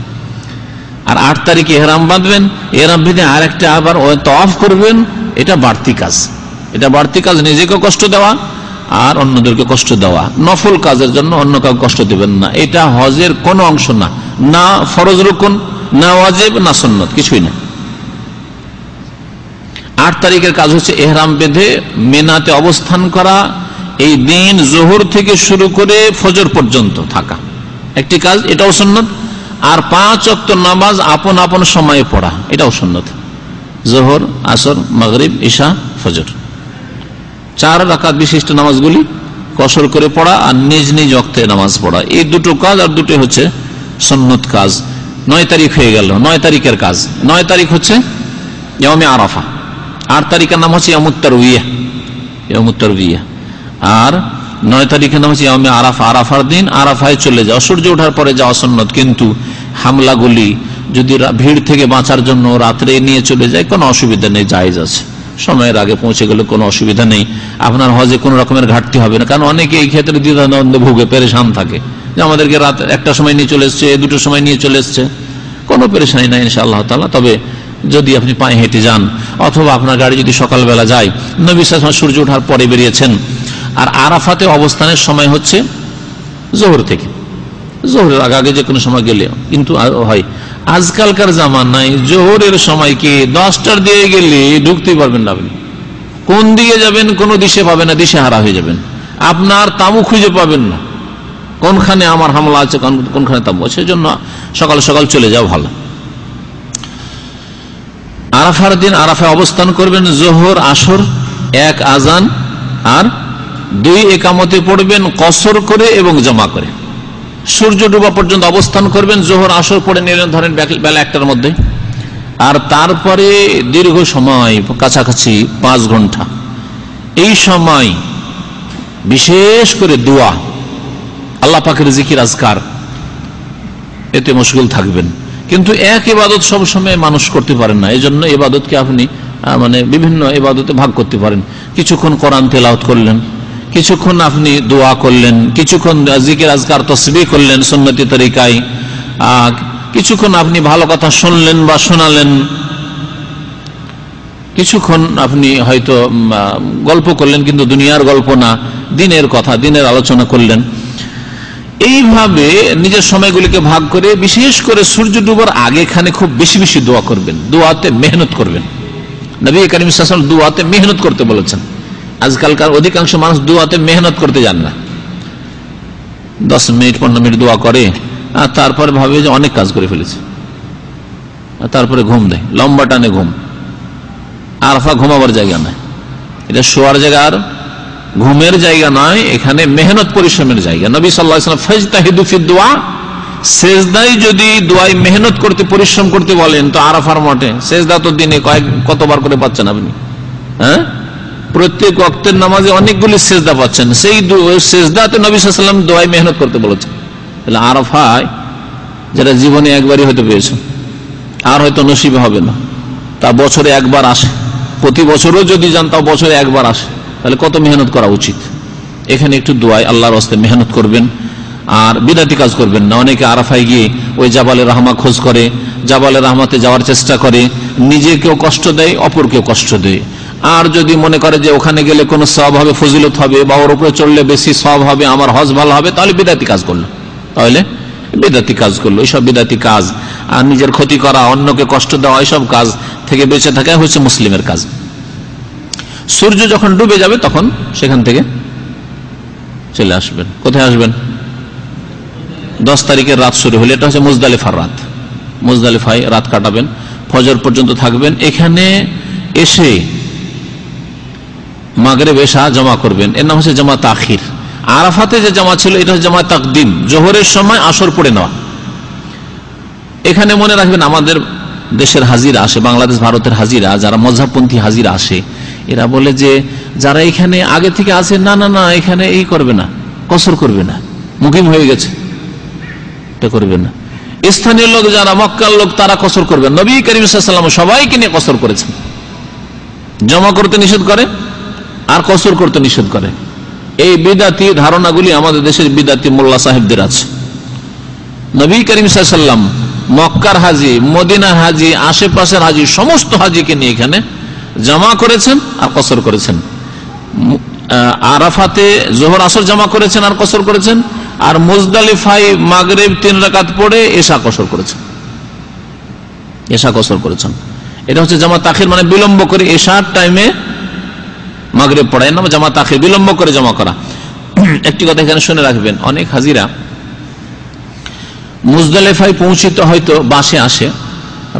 আর 8 তারিখে ইহরাম বাঁধবেন, ইহরাম বেঁধে আরেকটা আবার তওয়াফ করবেন। এটা বাড়তি কাজ, এটা বাড়তি কাজ। নিজেকে কষ্ট দেওয়া আর অন্যদেরকে কষ্ট দেওয়া। নফল কাজের জন্য অন্য কাউকে কষ্ট দেবেন না। এটা হজের কোনো অংশ না, না ফরজ রুকুন, না ওয়াজিব, না সুন্নত, কিছুই না। 8 তারিখের কাজ হচ্ছে ইহরাম বেঁধে মিনাতে অবস্থান করা। এই দিন জোহর থেকে শুরু করে ফজর পর্যন্ত থাকা একটি কাজ, এটাও সুন্নত। আর 5 ওয়াক্ত নামাজ আপন আপন সময়ে পড়া, এটাও সুন্নত। জোহর, আসর, মাগরিব, ইশা, ফজর 4 রাকাত বিশিষ্ট নামাজগুলি কসর করে পড়া, আর নিজ নিজ ওয়াক্তে নামাজ পড়া। এই দুটো কাজ, আর দুটো হচ্ছে সুন্নত কাজ। 9 তারিখ হয়ে গেল। 9 তারিখের কাজ, 9 তারিখ হচ্ছে ইয়াউমে আরাফা। 8 তারিখের নাম হচ্ছে ইয়াউমুত তারবিয়া, ইয়াউমুত তারবিয়া। আর 9 তারিখের নাম হচ্ছে ইয়াউমে আরাফা। আরাফার দিন আরাফায় চলে যাওয়া, সূর্য ওঠার পরে যাওয়া সুন্নত। কিন্তু হামলাগুলি যদি ভিড় থেকে বাঁচার জন্য রাত্রে নিয়ে চলে যায়, কোনো অসুবিধা নেই, জায়েজ আছে। সময়ের আগে পৌঁছে গেলে কোনো অসুবিধা নেই। আপনার হজে কোনো রকমের ঘাটতি হবে না। কারণ অনেকে এই ক্ষেত্রে দ্বিধাদ্বন্দ্বে ভুগে পেরেশান থাকে যে আমাদেরকে রাত 1টার সময় নিয়ে চলে এসছে, 2টোর সময় নিয়ে চলে এসছে। কোনো পেরেশানি নাই ইনশাআল্লাহ তাআলা। তবে যদি আপনি পায়ে হেঁটে যান, অথবা আপনার গাড়ি যদি সকালবেলা যায়, নবী সাল্লাল্লাহু আলাইহি ওয়াসাল্লাম সূর্য ওঠার পরে বেরিয়েছেন। আর আরাফাতে অবস্থানের সময় হচ্ছে জোহর থেকে, জোহরের আগে যে কোনো সময় গেলে কিন্তু হয়। আজকালকার জামানায় জোহরের সময় কি 10টার দিয়ে গেলে ঢুকতে পারবেন না। আপনি কোন দিকে যাবেন কোনো দিশে পাবেন না, দিশে হারা হয়ে যাবেন। আপনার তাঁবু খুঁজে পাবেন না, কোনখানে আমার হামলা আছে, কোনখানে তাঁবু আছে। সেজন্য সকাল সকাল চলে যাওয়া ভালো। আরাফার দিন আরাফায় অবস্থান করবেন। জোহর, আসর 1 আজান আর 2 একামতে পড়বেন, কসর করে এবং জমা করে। সূর্য ডুবা পর্যন্ত অবস্থান করবেন। জোহর, আসর পড়ে নিলেন ধরেন বেলা 1টার মধ্যে। আর তারপরে দীর্ঘ সময়, কাছাকাছি 5 ঘন্টা, এই সময় বিশেষ করে দোয়া, আল্লাহ পাকের জিকির, আজকার, এতে মশগুল থাকবেন। কিন্তু এক ইবাদত সব সময় মানুষ করতে পারেন না। এই জন্য ইবাদতকে আপনি বিভিন্ন ইবাদতে ভাগ করতে পারেন। কিছুক্ষণ কোরআন তেলাওয়াত করলেন, কিছুক্ষণ আপনি দোয়া করলেন, কিছুক্ষণ জিকির, আজকার, তাসবিহ করলেন সুন্নতি তরিকায়, কিছুক্ষণ আপনি ভালো কথা শুনলেন বা শোনালেন, কিছুক্ষণ আপনি হয়তো গল্প করলেন, কিন্তু দুনিয়ার গল্প না, দিনের কথা, দিনের আলোচনা করলেন। এইভাবে নিজের সময়গুলিকে ভাগ করে, বিশেষ করে সূর্য ডুবার আগেখানে খুব বেশি বেশি দোয়া করবেন, দোয়াতে মেহনত করবেন। নবী করিম সাল্লাল্লাহু আলাইহি ওয়াসাল্লাম দোয়াতে মেহনত করতে বলেছেন। আজকালকার অধিকাংশ মানুষ দোয়াতে মেহনত করতে যান না। 10 মিনিট 15 মিনিট দোয়া করে, আর তারপরে ভাবে যে অনেক কাজ করে ফেলেছে, আর তারপরে ঘুম দেয়, লম্বা টানে ঘুম। আরাফা ঘুমাবার জায়গা নয়, এটা শোয়ার জায়গা আর ঘুমের জায়গা নয়, এখানে মেহনত পরিশ্রমের জায়গা। নবী সাল্লাল্লাহু আলাইহি ওয়াসাল্লাম ফাজতাহিদু ফি দুআ, সেজদায় যদি দোয়ায় মেহনত করতে, পরিশ্রম করতে বলেন, তো আরাফার মাঠে সেজদা তো দিনে কতবার করে পাচ্ছেন আপনি? হ্যাঁ, প্রত্যেক ওয়াক্তের নামাজে অনেকগুলি সেজদা পাচ্ছেন। সেই সেজদাতে নবী সাল্লাল্লাহু আলাইহি ওয়াসাল্লাম দোয়ায় মেহনত করতে বলেছেন। তাহলে আরাফায় যেটা জীবনে একবারই হয়তো পেয়েছে, আর হয়তো নসিবে হবে না, তা বছরে একবার আসে। প্রতি বছরও যদি যান তাও বছরে একবার আসে। তাহলে কত মেহনত করা উচিত। এখানে একটু দোয়ায় আল্লাহর রাস্তায় মেহনত করবেন, আর বিদাতি কাজ করবেন না। অনেকে আরাফায় গিয়ে ওই জাবালে রাহমা খোঁজ করে, জাবালে রাহমাতে যাওয়ার চেষ্টা করে, নিজেকেও কষ্ট দেয়, অপরকেও কষ্ট দেয়। আর যদি মনে করে যে ওখানে গেলে কোনো সওয়াব হবে, ফজিলত হবে, বা ওর উপরে চললে বেশি সওয়াব হবে, আমার হজ ভালো হবে, তাহলে বিদাতি কাজ করলো, এইসব বিদাতি কাজ আর নিজের ক্ষতি করা, অন্যকে কষ্ট দেওয়া, এইসব কাজ থেকে বেঁচে থাকা হচ্ছে মুসলিমের কাজ। সূর্য যখন ডুবে যাবে তখন সেখান থেকে চলে আসবেন। কোথায় আসবেন? 10 তারিখের রাত শুরু হলে, এটা হচ্ছে মুজদালিফার রাত। মুজদালিফায় রাত কাটাবেন, ফজর পর্যন্ত থাকবেন। এখানে এসে মাগরিব এশা জমা করবেন, এর নাম হচ্ছে জামা তাখির। আরাফাতে যে জামা ছিল এটা হচ্ছে জামা তাকদিম, জোহরের সময় আসর পড়ে নেওয়া। এখানে মনে রাখবেন, আমাদের দেশের হাজিরা আসে, বাংলাদেশ ভারতের হাজিরা, যারা মযহাবপন্থী হাজিরা আসে, এরা বলে যে যারা এখানে আগে থেকে আসে, না না না, এখানে এই করবে না, কসর করবে না, মুকিম হয়ে গেছে, এটা করবে না। স্থানীয় লোক যারা মক্কার লোক, তারা কসর করবেন। নবী করিম সাল্লাল্লাহু আলাইহি ওয়াসাল্লাম সবাইকে নিয়ে কসর করেছেন। জমা করতে নিষেধ করে আর কসর করতে নিষেধ করে। এই বিদাতি ধারণাগুলি আমাদের দেশের বিদাতি মোল্লা সাহেবদের আছে। নবী করিম সাল্লাল্লাহু আলাইহি ওয়াসাল্লাম মক্কার হাজি, মদিনার হাজি, আশেপাশের হাজি, সমস্ত হাজিকে নিয়ে এখানে জমা করেছেন আর কসর করেছেন। আরাফাতে জোহর আসর জমা করেছেন আর কসর করেছেন, আর মুজদালিফায় মাগরিব 3 রাকাত পড়ে এশা কসর করেছেন, এশা কসর করেছেন। এটা হচ্ছে জামা তাখির, মানে বিলম্ব করে এশার টাইমে মাগরিব পড়া, এর নাম জামা তাখির, বিলম্ব করে জমা করা। একটি কথা এখানে শুনে রাখবেন, অনেক হাজিরা মুজদালিফায় পৌঁছিতে হয়তো বাসে আসে,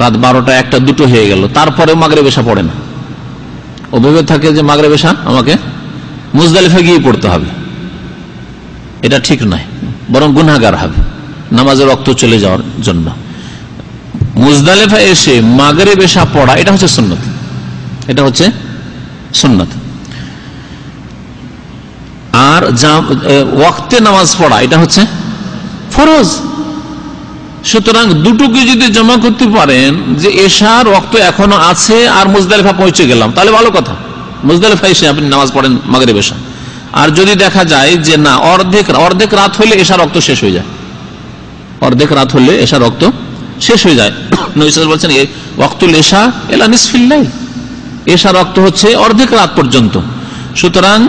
রাত 12টা, 1টা, 2টো হয়ে গেল, তারপরে মাগরিব এশা পড়ে না। ও ভেবে থাকে যে মাগরিব এশা আমাকে মুজদালিফায় গিয়ে পড়তে হবে। এটা ঠিক নয়, বরং গুনাহগার হবে নামাজের ওয়াক্ত চলে যাওয়ার জন্য। মুজদালিফায় এসে মাগরিব এশা পড়া, এটা হচ্ছে সুন্নাত, এটা হচ্ছে সুন্নাত। আর ওয়াক্তে নামাজ পড়া, এটা হচ্ছে ফরজ। সুতরাং দুটোকে যদি জমা করতে পারেন, যে এশার ওয়াক্ত এখনো আছে আর মুজদালিফা পৌঁছে গেলাম, তাহলে ভালো কথা, মুজদালিফা এসে আপনি নামাজ পড়েন মাগরিব এশা। আর যদি দেখা যায় যে না, অর্ধেক রাত হলে এশার রক্ত শেষ হয়ে যায়, অর্ধেক রাত হলে এশার রক্ত শেষ হয়ে যায়। নবী সাল্লাল্লাহু আলাইহি ওয়াসাল্লাম বলছেন ওয়াক্তুল এশা ইলা নিসফিল লাইল, এশার রক্ত হচ্ছে অর্ধেক রাত পর্যন্ত। সুতরাং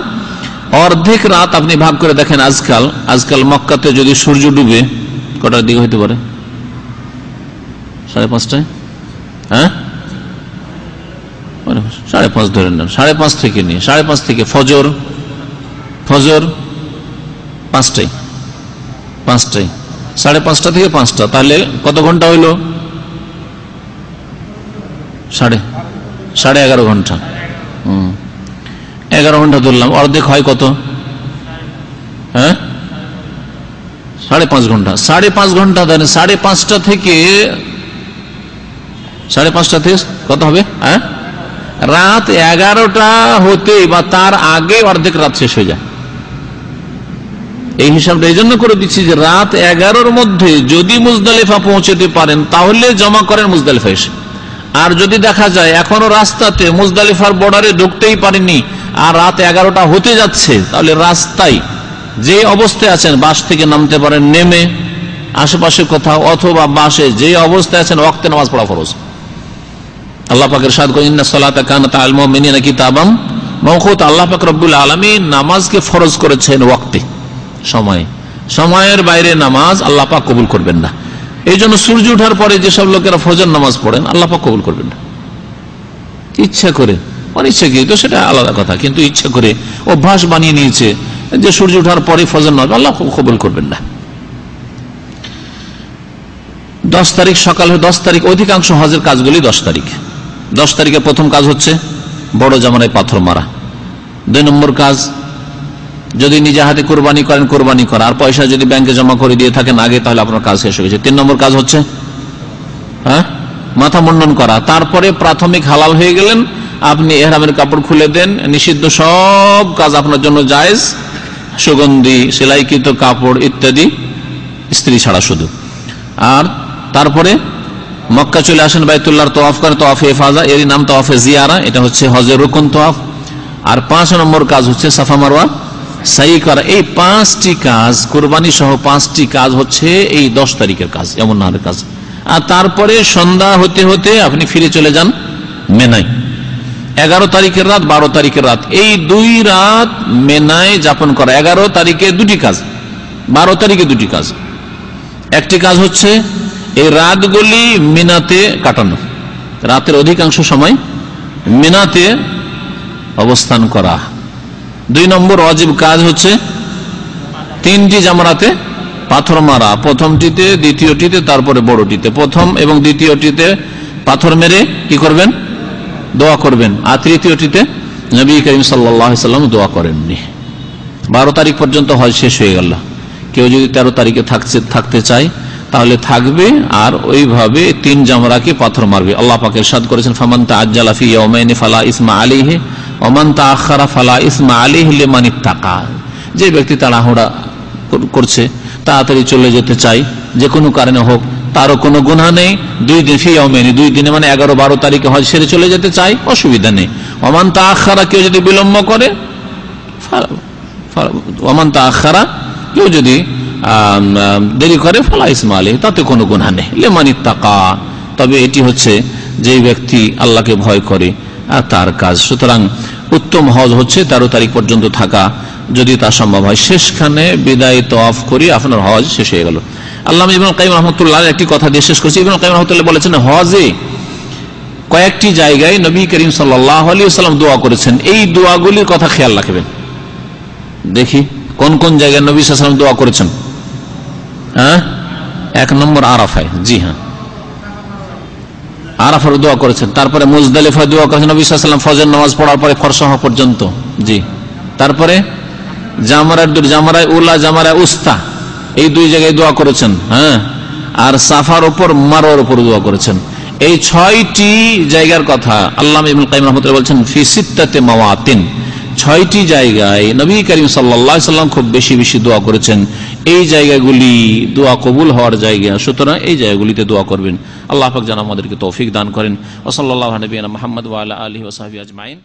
অর্ধেক রাত আপনি ভাগ করে দেখেন। আজকাল মক্কাতে যদি সূর্য ডুবে কটার দিকে হইতে পারে? 5:30, হ্যাঁ 5:30 ধরে নেন, 5:30 থেকে নিয়ে 5:30 থেকে ফজর 5টায়, 5:30 থেকে 5টা, তাহলে কত ঘন্টা হইল? 11.5 ঘন্টা। 11 ঘন্টা ধরলাম, অর্ধেক হয় কত? হ্যাঁ 5.5 ঘন্টা। 5.5 ঘন্টা ধরেন, 5:30 থেকে কত হবে? হ্যাঁ রাত 11টা হতে বা তার আগে অর্ধেক রাত শেষ হয়ে যায়। এই হিসাবটা এই জন্য করে দিচ্ছি যে রাত 11টার মধ্যে যদি মুজদালিফা পৌঁছতে পারেন তাহলে জমা করেন মুজদালিফা এসে। আর যদি দেখা যায় এখনো রাস্তাতে মুজদালিফার বর্ডারে ঢুকতেই পারেনি আর রাত 11টা হতে যাচ্ছে, তাহলে রাস্তায় যে অবস্থায় আছেন বাস থেকে নামতে পারেন, নেমে আশেপাশে কোথাও, অথবা বাসে যে অবস্থায় আছেন ওয়াক্তে নামাজ পড়া ফরজ। আল্লাহ পাক ইরশাদ করেন, ইন্নাস সালাতা কানাত আলাল মুমিনিনা কিতাবাম মাওকুতা। আল্লাহ পাক রব্বুল আলামিন নামাজকে ফরজ করেছেন ওয়াক্তে, সময়ের বাইরে নামাজ আল্লাহ পাক কবুল করবেন না। এই জন্য সূর্য ওঠার পরে যেসব লোকেরা ফজর নামাজ পড়েন আল্লাহ পাক কবুল করবেন না। ইচ্ছা করে, অনিচ্ছাকৃত সেটা আলাদা কথা, কিন্তু ইচ্ছা করে অভ্যাস বানিয়ে নিয়েছে যে সূর্য ওঠার পরে ফজর নামাজ, আল্লাহ কবুল করবেন না। 10 তারিখ সকালে, 10 তারিখ অধিকাংশ হজের কাজগুলি 10 তারিখ। 10 তারিখে প্রথম কাজ হচ্ছে বড় জামানায় পাথর মারা। 2 নম্বর কাজ, যদি নিজে হাতে কোরবানি করেন কোরবানি করা, আর পয়সা যদি ব্যাংকে জমা করে দিয়ে থাকেন আগে, তাহলে আপনার কাজ শেষ হয়ে গেছে। 3 নম্বর কাজ হচ্ছে মাথা মুন্ডন করা। তারপরে প্রাথমিক হালাল হয়ে গেলেন, আপনি ইহরামের কাপড় খুলে দেন, নিষিদ্ধ সব কাজ আপনার জন্য জায়েজ, সুগন্ধি, সেলাইকৃত কাপড় ইত্যাদি, স্ত্রী ছাড়া শুধু। আর তারপরে মক্কা চলে আসেন, বাইতুল্লাহর তওয়াফ করেন, তওয়াফে ইফাজা, এরই নাম তওয়াফে জিয়ারা, এটা হচ্ছে হজের রুকন তওয়াফ। আর 5 নম্বর কাজ হচ্ছে সাফা মারওয়া সাই করা। এই 5টি কাজ, কুরবানি সহ 5টি কাজ হচ্ছে এই 10 তারিখের কাজ, এমন নাহরের কাজ। আর তারপরে সন্ধ্যা হতে হতে আপনি ফিরে চলে যান মেনায়। 11 তারিখের রাত, 12 তারিখের রাত, এই 2 রাত মেনায় যাপন করা। 11 তারিখে 2টি কাজ, 12 তারিখে 2টি কাজ। একটি কাজ হচ্ছে এই রাতগুলি মিনাতে কাটানো, রাতের অধিকাংশ সময় মিনাতে অবস্থান করা। 2 নম্বর ওয়াজিব কাজ হচ্ছে 3টি জামরাতে পাথর মারা, প্রথমটিতে, দ্বিতীয়টিতে, তারপরে বড়টিতে। প্রথম এবং দ্বিতীয়টিতে পাথর মেরে কি করবেন? দোয়া করবেন। আর তৃতীয়টিতে নবী করিম সাল্লাল্লাহু আলাইহি সাল্লাম দোয়া করেননি। 12 তারিখ পর্যন্ত হজ শেষ হয়ে গেল। কেউ যদি 13 তারিখে থাকতে চায় তাহলে থাকবে, আর ওইভাবে 3 জামরাকে পাথর মারবে। আল্লাহ পাক ইরশাদ করেছেন, ফামান তাআজ্জালা ফি ইয়াওমাইনি ফালা ইসমা আলাইহি ওয়া মান তাআখারা ফালা ইসমা আলাইহি লিমান ইত্তাকা। যে ব্যক্তি তাড়াহুড়া করছে, তাড়াতাড়ি চলে যেতে চায়, যে কোনো কারণে হোক, তারও কোনো গুনাহ নেই। 2 দিন ফি ইয়াওমাইনি, 2 দিনে মানে 11-12 তারিখে হজ সেরে চলে যেতে চায়, অসুবিধা নেই। ওয়া মান তাআখারা, কেউ যদি বিলম্ব করে, ওয়া মান তাআখারা, কেউ যদি দেরি করে, ফালা ইসমা আলাইহি, তাতে কোনো গুনাহ নেই, লিমান ইত্তাকা। তবে এটি হচ্ছে যে ব্যক্তি আল্লাহকে ভয় করে তার কাজ। সুতরাং উত্তম হজ হচ্ছে 13 তারিখ পর্যন্ত থাকা, যদি তা সম্ভব হয়। শেষখানে বিদায় তওয়াফ করি আপনার হজ শেষ হয়ে গেল। আল্লামা ইবনুল কাইয়িম রাহমাতুল্লাহ একটি কথা দিয়ে শেষ করছি। ইবনুল কাইয়িম রাহমাতুল্লাহ বলেছেন, হজে কয়েকটি জায়গায় নবী করিম সাল্লাল্লাহু আলাইহি ওয়াসাল্লাম দোয়া করেছেন। এই দোয়াগুলির কথা খেয়াল রাখবেন। দেখি কোন কোন জায়গায় নবী সাল্লাল্লাহু আলাইহি ওয়াসাল্লাম দোয়া করেছেন। 1 নম্বর আরাফায়, জি হ্যাঁ, আরাফার দোয়া করেছেন। তারপরে মুজদালিফায় দোয়া করেছেন নবী সাল্লাল্লাহু আলাইহি ওয়াসাল্লাম ফজর নামাজ পড়ার পরে ফরসা হওয়া পর্যন্ত, জি। তারপরে জামারায় উলা, জামারায় উস্তা, এই 2 জায়গায় দোয়া করেছেন, হ্যাঁ। আর সাফার উপর, মারওয়ার উপর দোয়া করেছেন। এই 6টি জায়গার কথা আল্লামা ইবনুল কাইয়িম রাহমাতুল্লাহ বলেছেন, ফি সিত্তাতি মাওয়াতিন, 6টি জায়গায় নবী করিম সাল্লাল্লাহু আলাইহি ওয়াসাল্লাম খুব বেশি বেশি দোয়া করেছেন। এই জায়গাগুলি দোয়া কবুল হওয়ার জায়গা, সুতরাং এই জায়গাগুলিতে দোয়া করবেন। আল্লাহ পাক যেন আমাদেরকে তৌফিক দান করেন। ওয়া সাল্লাল্লাহু আলা নবিয়িনা মুহাম্মদ ওয়া আলা আলিহি ওয়া সাহবিহি আজমাইন।